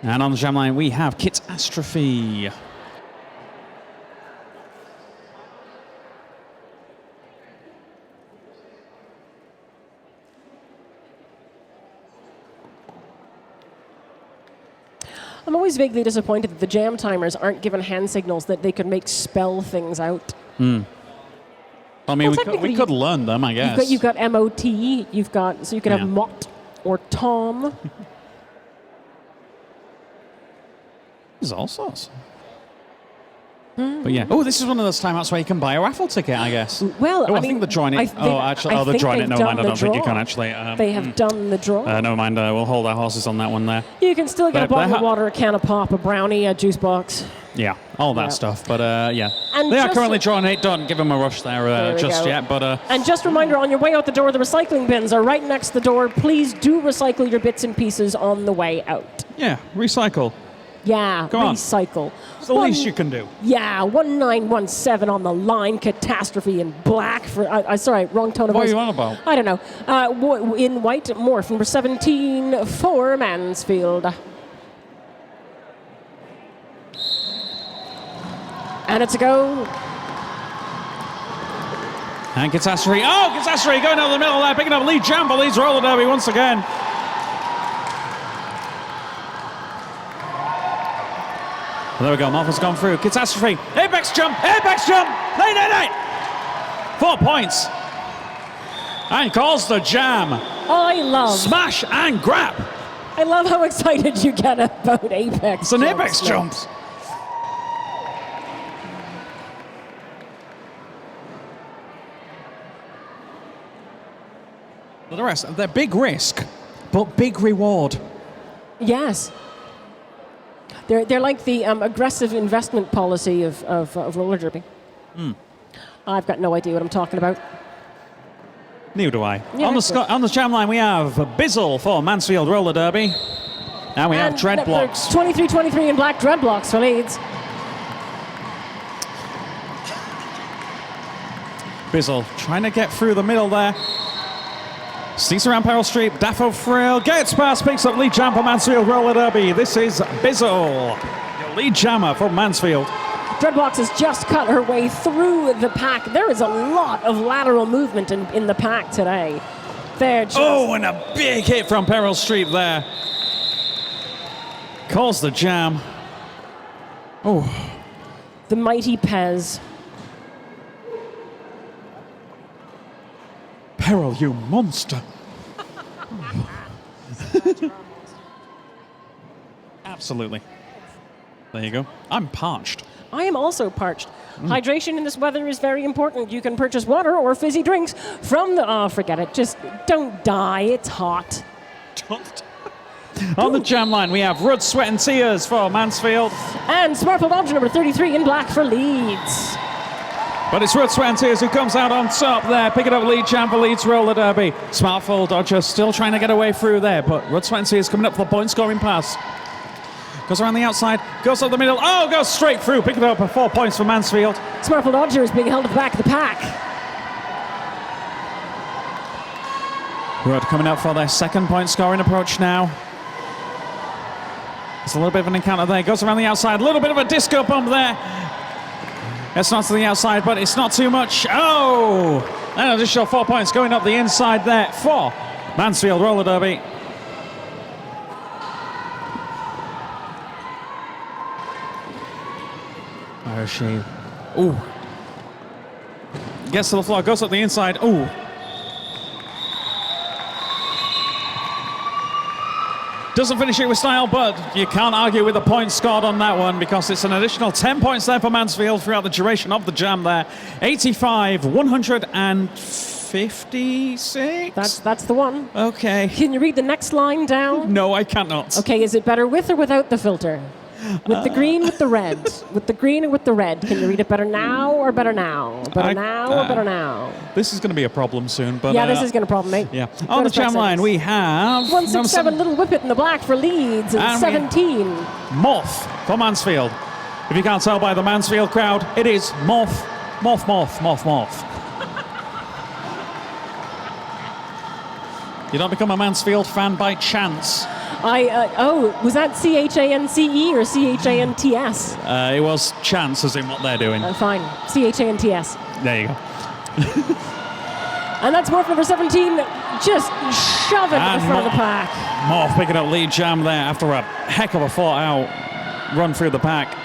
And on the jam line, we have Catastrophe. I'm always vaguely disappointed that the jam timers aren't given hand signals that they could make spell things out. I mean, Well, we could learn them, I guess. You've got MOT, you've got, so you could have Mott or Tom. There's all sorts. But yeah. Oh, this is one of those timeouts where you can buy a raffle ticket, I guess. Well, I think they're drawing it. They're drawing it. Never mind, I don't think you can actually. They have done the draw. Never mind, we'll hold our horses on that one there. You can still get a bottle of water, a can of pop, a brownie, a juice box. Yeah, all that stuff. But yeah, and they are currently drawing it. Don't give them a rush there just yet. But and just a reminder, on your way out the door, the recycling bins are right next to the door. Please do recycle your bits and pieces on the way out. Yeah, recycle. Yeah, Come recycle. On. It's the least you can do. Yeah, 1917 on the line. Catastrophe in black for. Sorry, wrong tone of voice. What are you on about? I don't know. In white, morph number 17 for Mansfield. And it's a go. And Catastrophe. Oh, Catastrophe going down the middle there, picking up lead jump for Leeds roller derby once again. Well, there we go. Moff has gone through. Catastrophe. Apex jump. Apex jump. 8. 4 points. And calls the jam. I love. Smash and grab. I love how excited you get about Apex. It's an Apex jump. The rest, they're big risk, but big reward. Yes. They're like the aggressive investment policy of roller derby. I've got no idea what I'm talking about. Neither do I. Yeah, on the jam line, we have Bizzle for Mansfield roller derby. And we have Dreadblocks. 23-23 in black Dreadblocks for Leeds. Bizzle trying to get through the middle there. Sneaks around Peril Street, Daffo Frill gets past, picks up lead jam for Mansfield roller derby. This is Bizzle, your lead jammer from Mansfield. Dreadblocks has just cut her way through the pack. There is a lot of lateral movement in the pack today. And a big hit from Peril Street there. Calls the jam. Oh. The mighty Pez. Peril, you monster. Absolutely. There you go. I'm parched. I am also parched. Hydration in this weather is very important. You can purchase water or fizzy drinks from the... Oh, forget it. Just don't die. It's hot. On the jam line, we have Rudd, Sweat and Tears for Mansfield. And Smartfold option number 33 in black for Leeds. But it's Rudd, Sweat and Tears who comes out on top there, picking up lead jam for Leeds roller derby. Smartfold Dodger still trying to get away through there, but Rudd, Sweat and Tears coming up for the point scoring pass. Goes around the outside, goes up the middle, goes straight through, picking up 4 points for Mansfield. Smartfold Dodger is being held at the back of the pack. Rudd coming up for their second point scoring approach now. There's a little bit of an encounter there, goes around the outside, a little bit of a disco bump there. It's not to the outside, but it's not too much. Oh! An additional 4 points going up the inside there for Mansfield roller derby. Where is she? Ooh. Gets to the floor, goes up the inside. Ooh. Doesn't finish it with style, but you can't argue with the points scored on that one because it's an additional 10 points there for Mansfield throughout the duration of the jam there. 85, 156. That's the one. Okay. Can you read the next line down? No, I cannot. Okay, is it better with or without the filter? With the green, with the red. With the green and with the red. Can you read it better now or better now? Better now or better now? This is going to be a problem soon. But yeah, this is going to problem, mate. Yeah. On the jam line, we have 167 Little Whippet in the black for Leeds and 17. Morph for Mansfield. If you can't tell by the Mansfield crowd, it is Morph, Morph, Morph, Morph, Morph. You don't become a Mansfield fan by chance. Was that CHANCE or CHANTS? It was chance, as in what they're doing. Fine, CHANTS. There you go. And that's Morph number 17, just shove it in front of the pack. Morph picking up lead jam there after a heck of a fought-out run through the pack.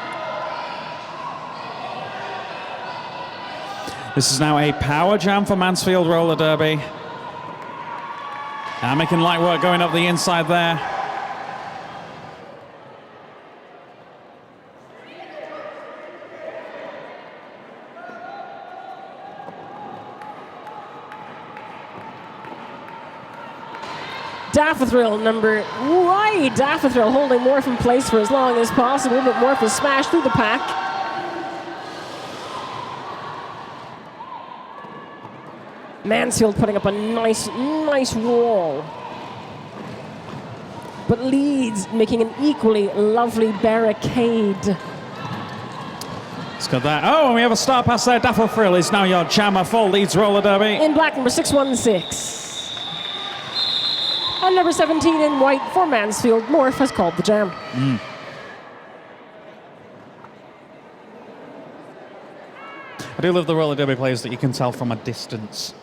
This is now a power jam for Mansfield Roller Derby. Now making light work going up the inside there. Daffodil number wide. Daffodil holding Morph in place for as long as possible, but Morph is smashed through the pack. Mansfield putting up a nice wall. But Leeds making an equally lovely barricade. Let's got that. Oh, and we have a star pass there. Daffodil is now your jammer for Leeds Roller Derby. In black, number 616. And number 17 in white for Mansfield. Morph has called the jam. I do love the roller derby players that you can tell from a distance.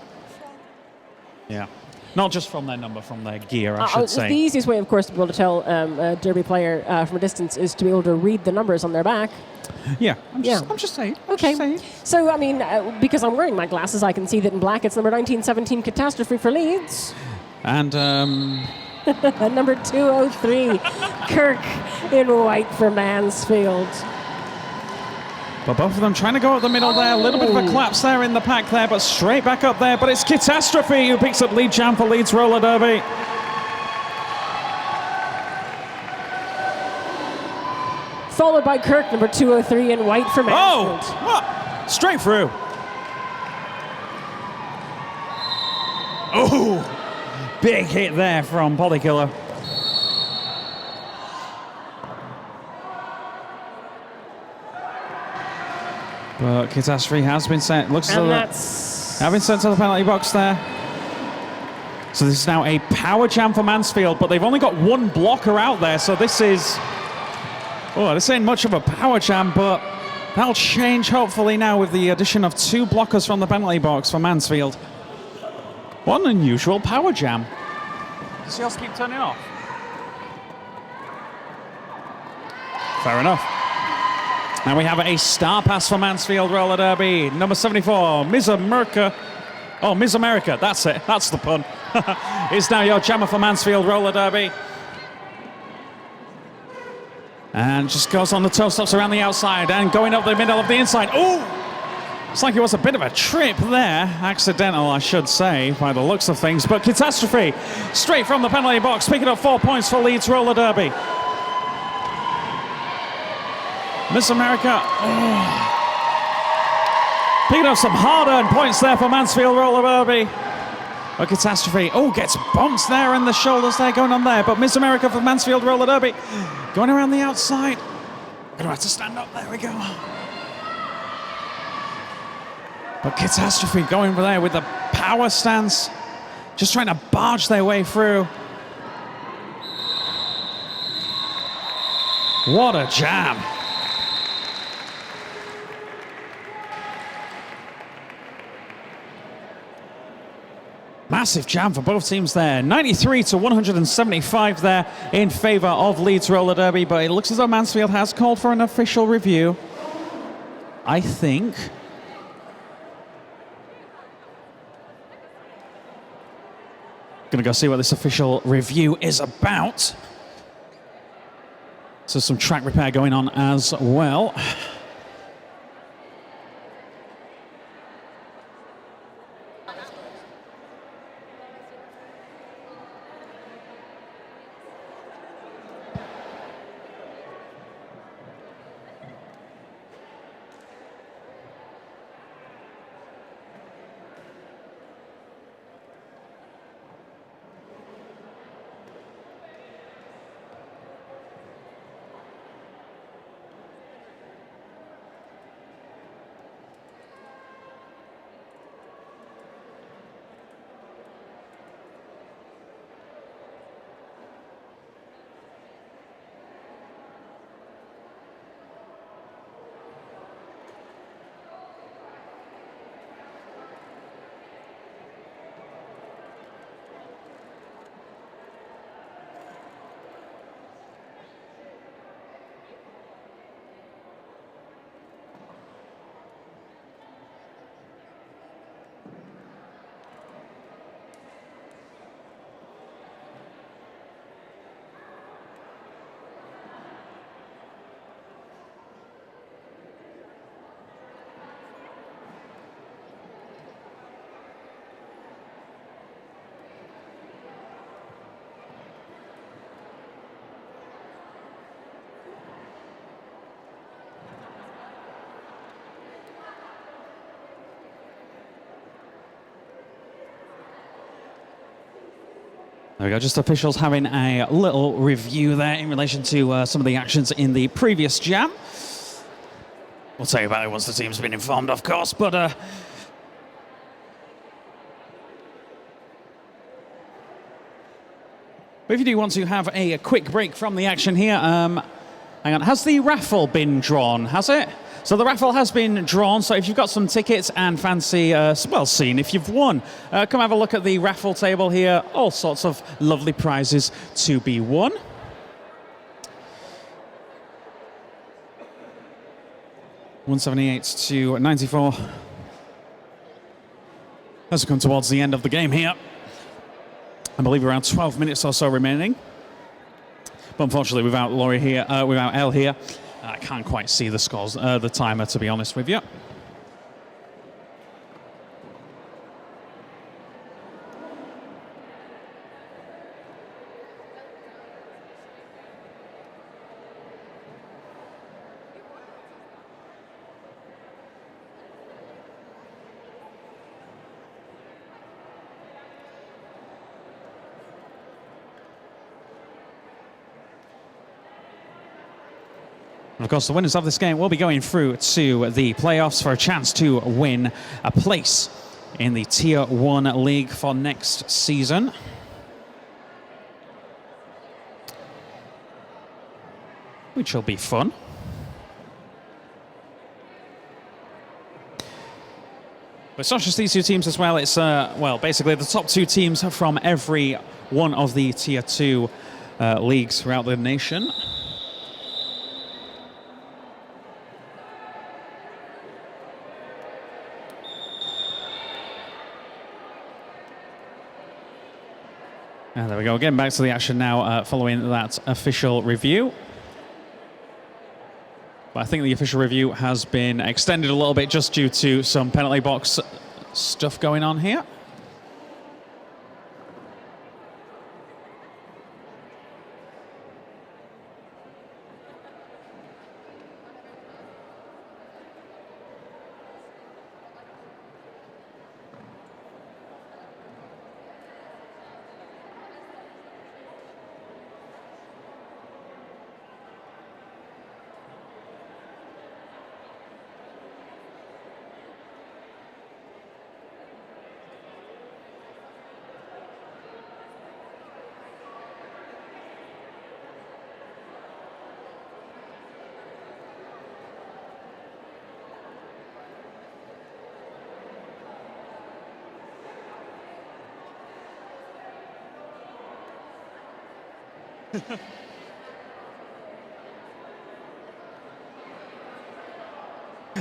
Yeah. Not just from their number, from their gear, I should say. The easiest way, of course, to be able to tell a derby player from a distance is to be able to read the numbers on their back. Yeah, I'm just saying. Okay. So, I mean, because I'm wearing my glasses, I can see that in black it's number 1917 Catastrophe for Leeds. And number 203, Kirk in white for Mansfield. But both of them trying to go up the middle there. A little bit of a collapse there in the pack there, but straight back up there. But it's Catastrophe who picks up lead jam for Leeds Roller Derby. Followed by Kirk, number 203 in white for Mansfield. Oh, what? Straight through. Oh, big hit there from Polykiller. But Catastrophe has been sent. Looks as though have been sent to the penalty box there. So this is now a power jam for Mansfield, but they've only got one blocker out there. So this is, this ain't much of a power jam, but that'll change hopefully now with the addition of two blockers from the penalty box for Mansfield. What an unusual power jam. Does he also keep turning off? Fair enough. Now we have a star pass for Mansfield Roller Derby. Number 74, Ms. America. Oh, Ms. America, that's it. That's the pun. It's now your jammer for Mansfield Roller Derby. And just goes on the toe stops around the outside and going up the middle of the inside. Oh! It's like it was a bit of a trip there. Accidental, I should say, by the looks of things. But Catastrophe, straight from the penalty box, picking up 4 points for Leeds Roller Derby. Miss America, picking up some hard-earned points there for Mansfield Roller Derby. But Catastrophe, gets bumps there in the shoulders there going on there. But Miss America for Mansfield Roller Derby, going around the outside. Gonna have to stand up, there we go. But Catastrophe going over there with the power stance, just trying to barge their way through. What a jam. Massive jam for both teams there. 93 to 175 there in favour of Leeds Roller Derby, but it looks as though Mansfield has called for an official review. I think. Gonna go see what this official review is about. So some track repair going on as well. There we go, just officials having a little review there in relation to some of the actions in the previous jam. We'll tell you about it once the team's been informed, of course, but But if you do want to have a quick break from the action here, hang on, has the raffle been drawn, has it? So the raffle has been drawn, so if you've got some tickets and fancy, well, seeing if you've won, come have a look at the raffle table here. All sorts of lovely prizes to be won. $178 to $94. As we come towards the end of the game here. I believe around 12 minutes or so remaining. But unfortunately, without Laurie here, without Elle here, I can't quite see the scores, the timer, to be honest with you. And of course, the winners of this game will be going through to the playoffs for a chance to win a place in the Tier 1 League for next season. Which will be fun. But it's not just these two teams as well. It's, well, basically the top two teams from every one of the Tier 2 leagues throughout the nation. And there we go, again back to the action now following that official review. But I think the official review has been extended a little bit just due to some penalty box stuff going on here.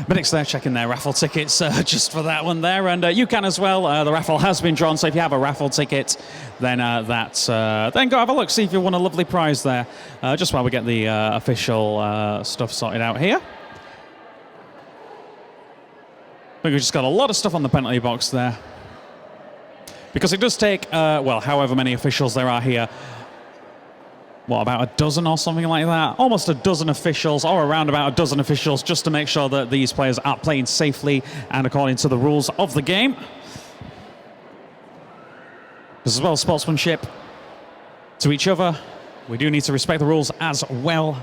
Minix there checking their raffle tickets just for that one there, and you can as well. The raffle has been drawn, so if you have a raffle ticket, then then go have a look, see if you won a lovely prize there. Just while we get the official stuff sorted out here. I think we've just got a lot of stuff on the penalty box there, because it does take well, however many officials there are here. What, about a dozen or something like that? Almost a dozen officials, or around about a dozen officials, just to make sure that these players are playing safely and according to the rules of the game. As well as sportsmanship to each other, we do need to respect the rules as well.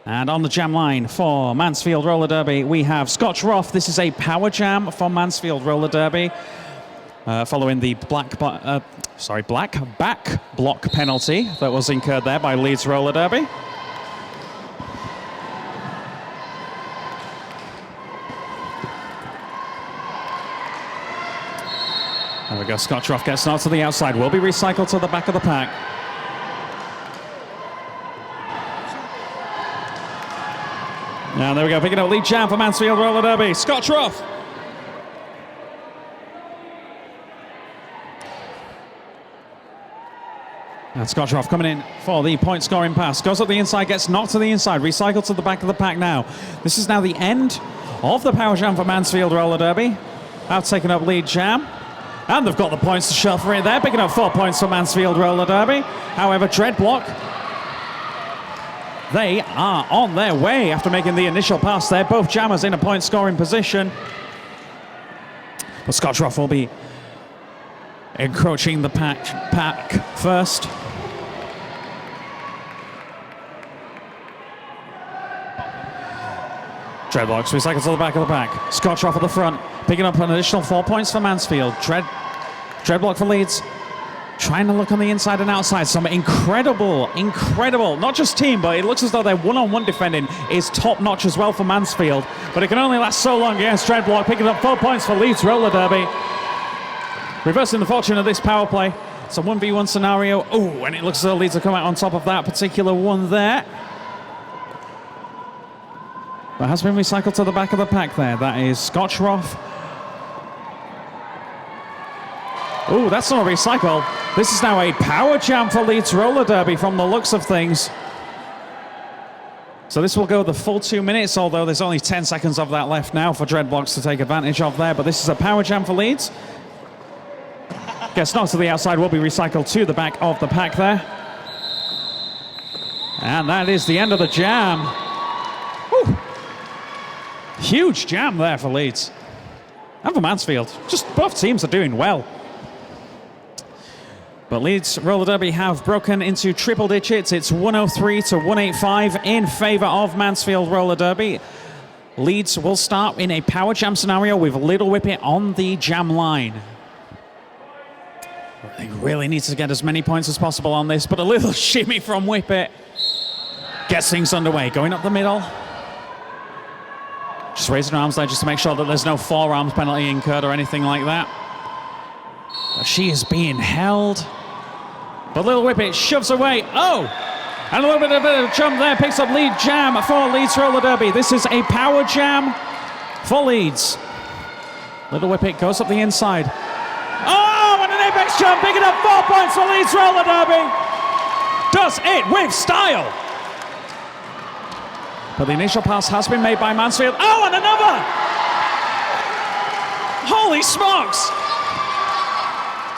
And on the jam line for Mansfield Roller Derby, we have Scotch Roth. This is a power jam for Mansfield Roller Derby. Following the black back block penalty that was incurred there by Leeds Roller Derby. There we go, Scotchroft gets knocked to the outside, will be recycled to the back of the pack. Now there we go, picking up lead jam for Mansfield Roller Derby, Scotchroft. And Scotchroft coming in for the point scoring pass. Goes up the inside, gets knocked to the inside, recycled to the back of the pack now. This is now the end of the power jam for Mansfield Roller Derby. Now taking up lead jam. And they've got the points to show for it there, picking up 4 points for Mansfield Roller Derby. However, Dreadblock, they are on their way after making the initial pass there. Both jammers in a point scoring position. But Scotchroft will be encroaching the pack first. Dreadblocks recycles to the back of the pack. Scotch off at the front, picking up an additional 4 points for Mansfield. Dreadblock for Leeds. Trying to look on the inside and outside. Some incredible, not just team, but it looks as though their one-on-one defending is top-notch as well for Mansfield. But it can only last so long against Dreadblock, picking up 4 points for Leeds roller derby. Reversing the fortune of this power play. It's a 1v1 scenario. Oh, and it looks as though Leeds are coming out on top of that particular one there. That has been recycled to the back of the pack there. That is Scotchroff. Oh, that's not a recycle. This is now a power jam for Leeds roller derby from the looks of things. So this will go the full 2 minutes, although there's only 10 seconds of that left now for Dreadblocks to take advantage of there. But this is a power jam for Leeds. Gets knocked to the outside, will be recycled to the back of the pack there. And that is the end of the jam. Whew. Huge jam there for Leeds. And for Mansfield. Just both teams are doing well. But Leeds roller derby have broken into triple digits. It's 103 to 185 in favor of Mansfield roller derby. Leeds will start in a power jam scenario with Little Whippet on the jam line. They really need to get as many points as possible on this, but a little shimmy from Whippet gets things underway. Going up the middle. Just raising her arms there just to make sure that there's no forearms penalty incurred or anything like that. But she is being held. But Little Whippet shoves away. Oh! And a little bit of a jump there. Picks up lead jam for Leeds roller derby. This is a power jam for Leeds. Little Whippet goes up the inside. Oh! And an apex jump. Picking up 4 points for Leeds roller derby. Does it with style. But the initial pass has been made by Mansfield. Oh, and another! Holy smokes!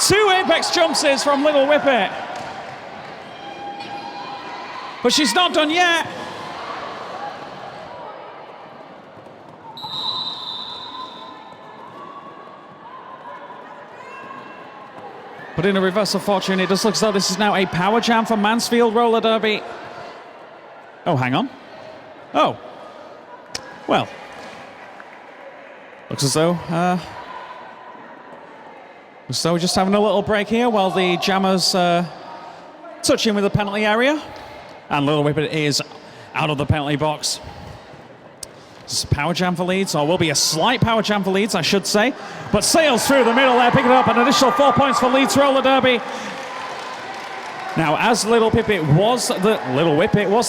2 apex jumps from Little Whippet. But she's not done yet. But in a reverse of fortune, it does look as though this is now a power jam for Mansfield roller derby. Oh, hang on. Oh, well, looks as though we're just having a little break here while the jammers touch in with the penalty area, and Little Whippet is out of the penalty box. This is a power jam for Leeds, or will be a slight power jam for Leeds, I should say, but sails through the middle there, picking up an additional 4 points for Leeds roller derby. Now, as Little Whippet was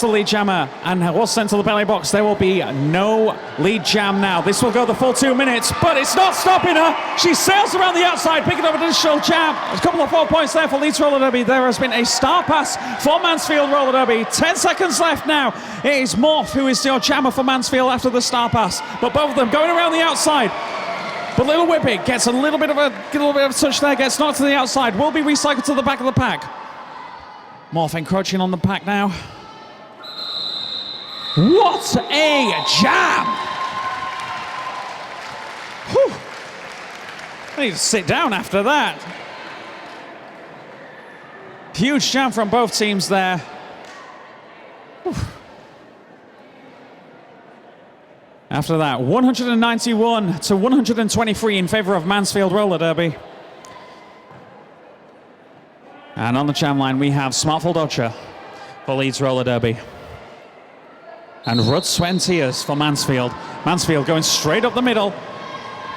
the lead jammer and was sent to the penalty box, there will be no lead jam now. This will go the full 2 minutes, but it's not stopping her. She sails around the outside, picking up an additional jam. A couple of 4 points there for Leeds roller derby. There has been a star pass for Mansfield roller derby. 10 seconds left now. It is Morph who is your jammer for Mansfield after the star pass, but both of them going around the outside. But Little Whippet gets a little bit of a touch there, gets knocked to the outside, will be recycled to the back of the pack. Morph encroaching on the pack now. What a jam! Whew. I need to sit down after that. Huge jam from both teams there. Whew. After that, 191 to 123 in favor of Mansfield roller derby. And on the jam line, we have Smartful Dodger for Leeds roller derby. And Blood, Sweat and Tears for Mansfield. Mansfield going straight up the middle,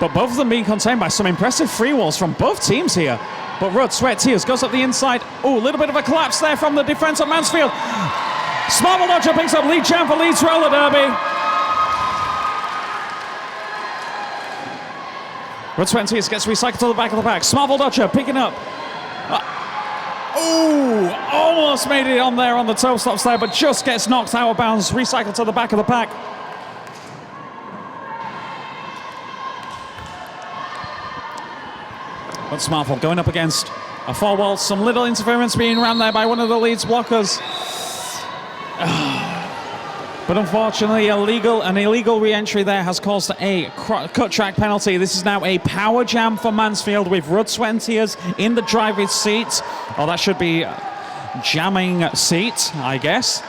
but both of them being contained by some impressive free walls from both teams here. But Blood, Sweat, Tears goes up the inside. Oh, a little bit of a collapse there from the defense of Mansfield. Smartful Dodger picks up lead jam for Leeds roller derby. Blood, Sweat and Tears gets recycled to the back of the pack. Smartful Dodger picking up. Oh, almost made it on there on the toe stops there, but just gets knocked out of bounds, recycled to the back of the pack. But Smartful going up against a four wall, some little interference being ran there by one of the Leeds blockers. But unfortunately, an illegal re-entry there has caused a cut track penalty. This is now a power jam for Mansfield with Rudd Swentiers in the driver's seat. Oh, that should be jamming seat, I guess.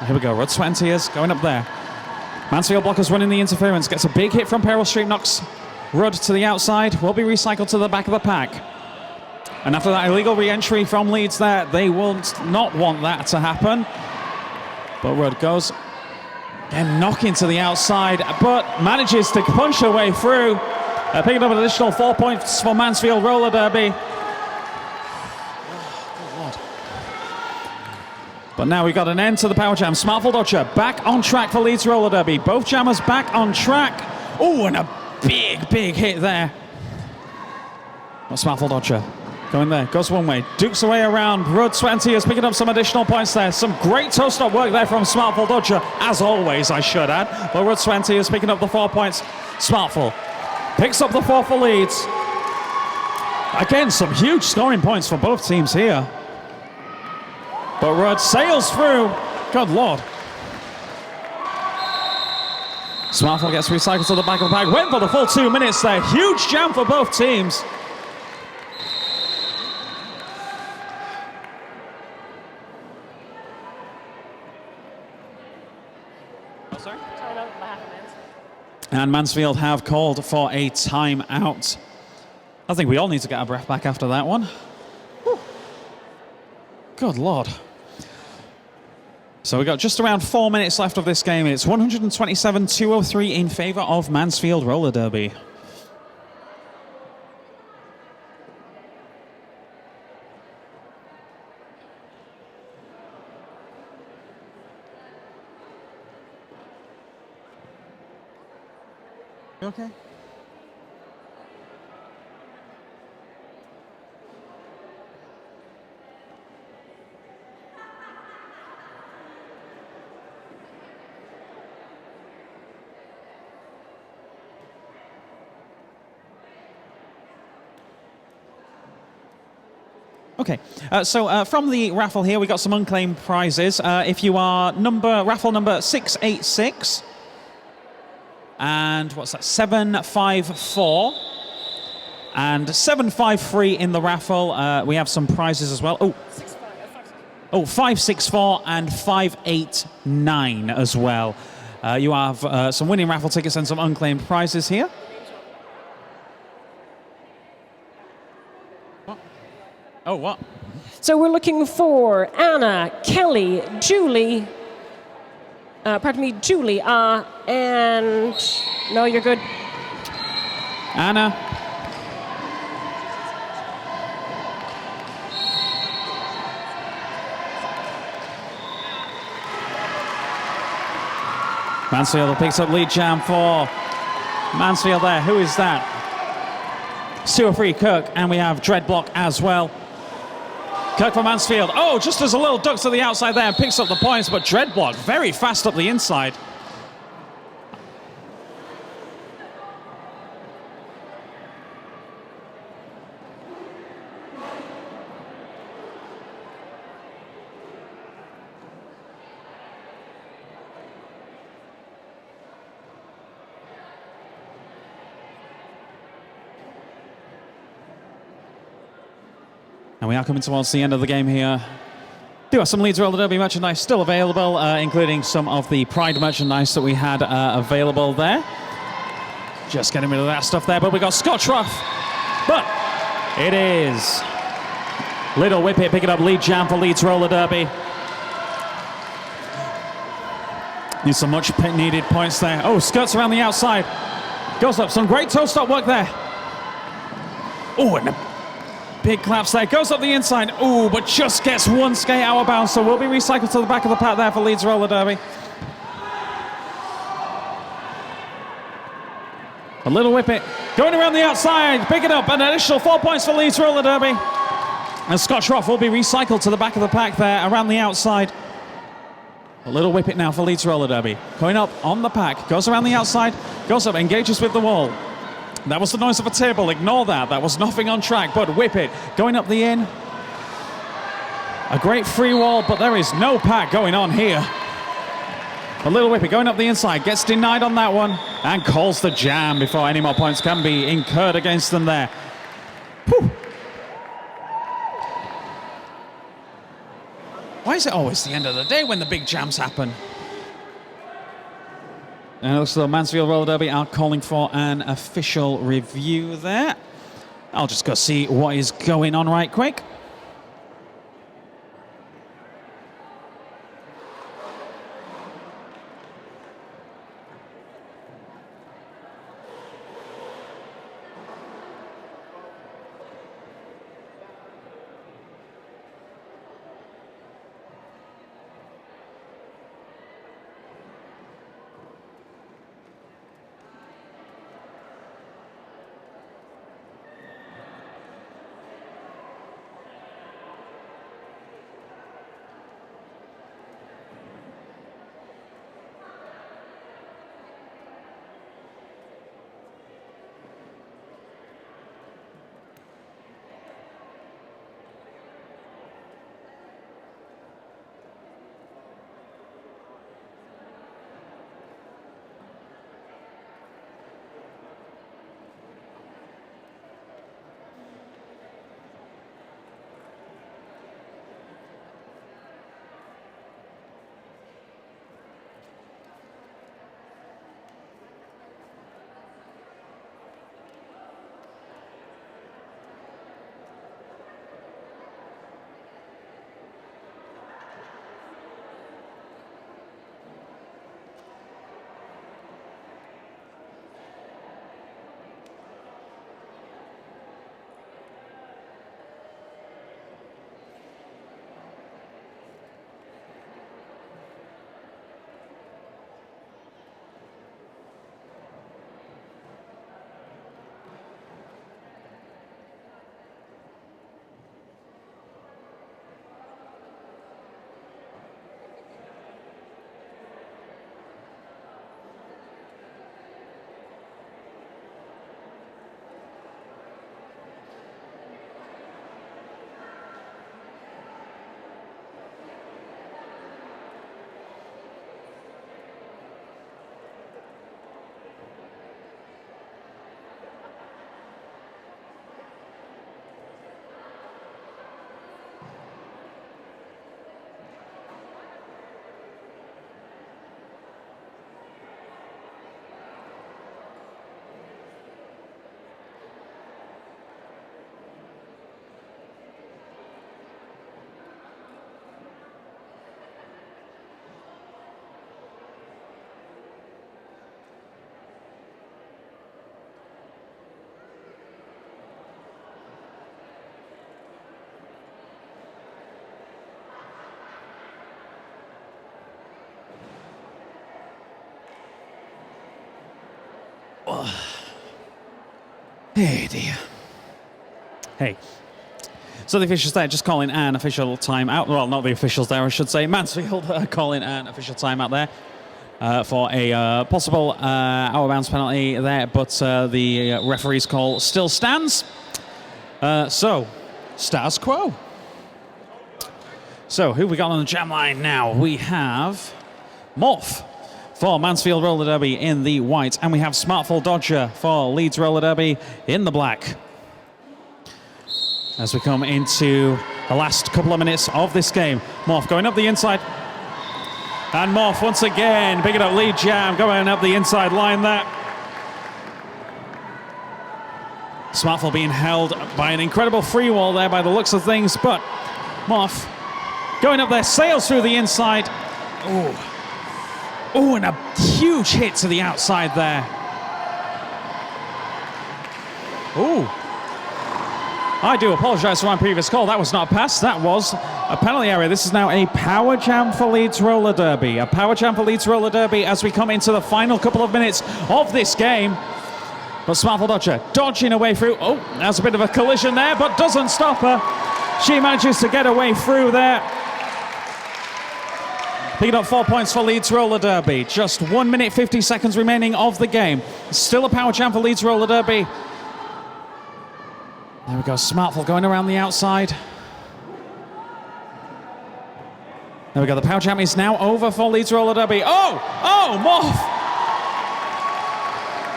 Here we go, Rudd Swentiers going up there. Mansfield blockers running the interference. Gets a big hit from Peril Street, knocks Rudd to the outside. Will be recycled to the back of the pack. And after that illegal re-entry from Leeds there, they will not want that to happen. But Rudd goes and knocking to the outside, but manages to punch her way through, picking up an additional 4 points for Mansfield roller derby. But now we've got an end to the power jam. Smartful Dodger back on track for Leeds roller derby. Both jammers back on track. Oh, and a big hit there. But Smartful Dodger going there, goes one way, dukes away around. Rudd Swentiers picking up some additional points there. Some great toe-stop work there from Smartful Dodger, as always, I should add. But Rudd Swentiers picking up the 4 points. Smartful picks up the 4 for Leeds. Again, some huge scoring points for both teams here. But Rudd sails through. Good Lord. Smartful gets recycled to the back of the pack. Went for the full 2 minutes there. Huge jam for both teams. And Mansfield have called for a timeout. I think we all need to get our breath back after that one. Whew. Good Lord. So we've got just around 4 minutes left of this game. It's 127-203 in favour of Mansfield roller derby. You okay? Okay, so from the raffle here, we got some unclaimed prizes. If you are raffle number 686, and what's that, 754, and 753 in the raffle. We have some prizes as well. Oh, 564 and 589 as well. You have some winning raffle tickets and some unclaimed prizes here. Oh, what? So we're looking for Anna, Kelly, Julie, Julie, and... No, you're good. Anna. Mansfield picks up lead jam for Mansfield there. Who is that? Sewer Free Kirk, and we have Dreadblock as well. Kirk for Mansfield. Oh, just as a little duck to the outside there and picks up the points, but Dreadblock very fast up the inside. And we are coming towards the end of the game here. Do have some Leeds Roller Derby merchandise still available, including some of the Pride merchandise that we had available there. Just getting rid of that stuff there, but we got Scotch Rough. But it is Little Whippet picking up lead jam for Leeds Roller Derby. Need some much needed points there. Oh, skirts around the outside. Goes up, some great toe stop work there. Oh, and big claps there, goes up the inside. Ooh, but just gets one skate out of bounds, so will be recycled to the back of the pack there for Leeds Roller Derby. A Little Whippet going around the outside, pick it up, an additional 4 points for Leeds Roller Derby. And Scotch Rough will be recycled to the back of the pack there around the outside. A Little Whippet now for Leeds Roller Derby. Going up on the pack, goes around the outside, goes up, engages with the wall. That was the noise of a table, ignore that. That was nothing on track, but Whippet going up the in. A great free wall, but there is no pack going on here. A Little Whippy going up the inside, gets denied on that one, and calls the jam before any more points can be incurred against them there. Whew. Why is it always the end of the day when the big jams happen? And it looks like the Mansfield Roller Derby are calling for an official review there. I'll just go see what is going on right quick. Hey dear. Hey. So the officials there just calling an official timeout. Well, not the officials there, I should say. Mansfield calling an official timeout there for a possible out-of-bounds penalty there, but the referee's call still stands. So, status quo. So, who we got on the jam line now? We have Morph for Mansfield Roller Derby in the white, and we have Smartful Dodger for Leeds Roller Derby in the black. As we come into the last couple of minutes of this game, Morph going up the inside. And Morph once again picking up lead jam, going up the inside line there. Smartful being held by an incredible free wall there by the looks of things, but Morph going up there, sails through the inside. Oh, and a huge hit to the outside there. Oh. I do apologise for my previous call. That was not a pass. That was a penalty area. This is now a power jam for Leeds Roller Derby. A power jam for Leeds Roller Derby as we come into the final couple of minutes of this game. But Smartful Dodger dodging away through. Oh, there's a bit of a collision there, but doesn't stop her. She manages to get away through there. Picking up 4 points for Leeds Roller Derby. Just 1 minute 50 seconds remaining of the game. Still a power jam for Leeds Roller Derby. There we go, Smartful going around the outside. There we go. The Power Jam is now over for Leeds Roller Derby. Oh, Morph.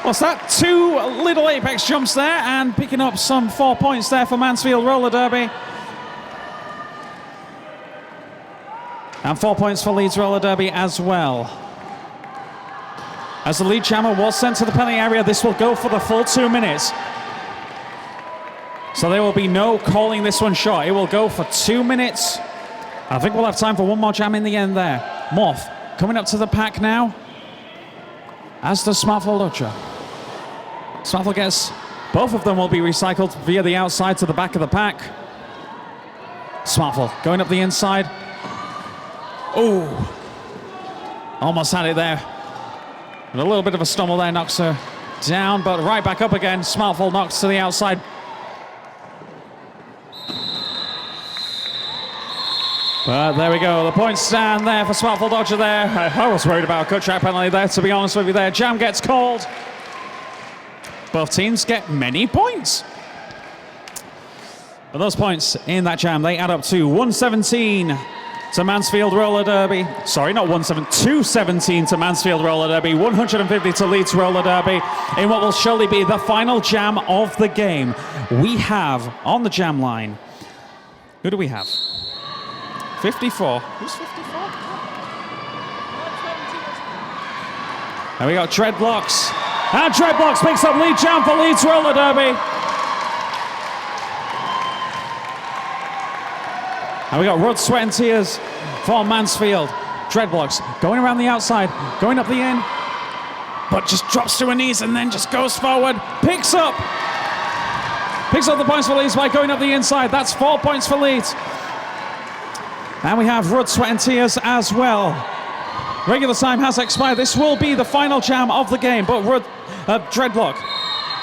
What's that? 2 little apex jumps there and picking up some 4 points there for Mansfield Roller Derby. And 4 points for Leeds Roller Derby as well. As the lead jammer was sent to the penalty area, this will go for the full 2 minutes. So there will be no calling this one short. It will go for 2 minutes. I think we'll have time for one more jam in the end there. Morph coming up to the pack now. As does Smartful Dodger. Smartful gets, both of them will be recycled via the outside to the back of the pack. Smartful going up the inside. Oh, almost had it there. And a little bit of a stumble there knocks her down, but right back up again. Smartful knocks to the outside. But there we go, the point stand there for Smartful Dodger there. I was worried about a cut track penalty there, to be honest with you there. Jam gets called. Both teams get many points. But those points in that jam, they add up to 117 to Mansfield Roller Derby. Sorry, not 217 to Mansfield Roller Derby, 150 to Leeds Roller Derby in what will surely be the final jam of the game. We have on the jam line, who do we have? 54. Who's 54? And we got Dreadblocks. And Dreadblocks picks up lead jam for Leeds Roller Derby. And we got Blood, Sweat and Tears for Mansfield. Dreadblocks going around the outside, going up the in, but just drops to her knees and then just goes forward. Picks up the points for Leeds by going up the inside. That's 4 points for Leeds. And we have Blood, Sweat and Tears as well. Regular time has expired. This will be the final jam of the game, but Dreadblock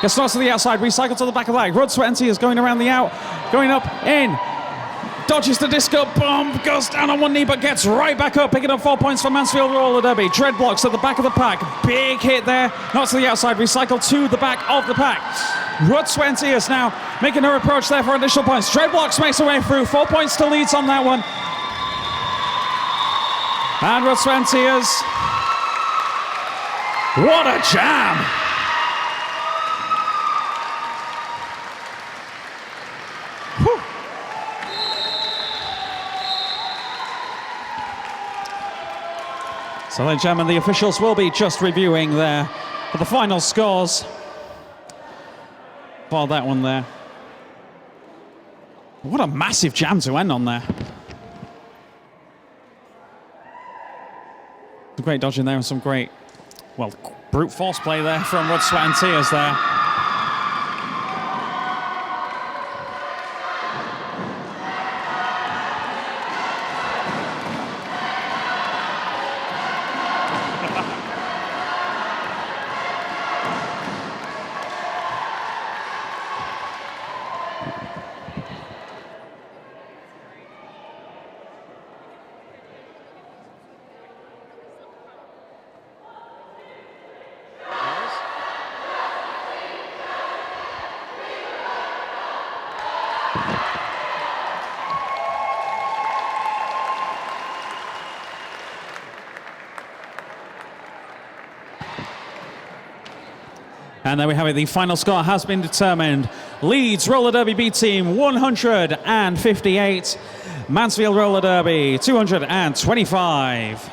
gets knocked to the outside, recycled to the back of the leg. Blood, Sweat and Tears going around the out, going up, in. Dodges the disco bomb, goes down on one knee, but gets right back up, picking up 4 points for Mansfield Roller Derby. Dreadblocks at the back of the pack. Big hit there. Not to the outside, recycled to the back of the pack. Blood, Sweat and Tears now making her approach there for additional points. Dreadblocks makes her way through. 4 points to Leeds on that one. And Blood, Sweat and Tears. What a jam! Whew. So ladies and gentlemen, the officials will be just reviewing there for the final scores for that one there. What a massive jam to end on there. Some great dodging there and some great, well, brute force play there from Blood, Sweat and Tears there. And there we have it, the final score has been determined. Leeds Roller Derby B Team 158, Mansfield Roller Derby 225.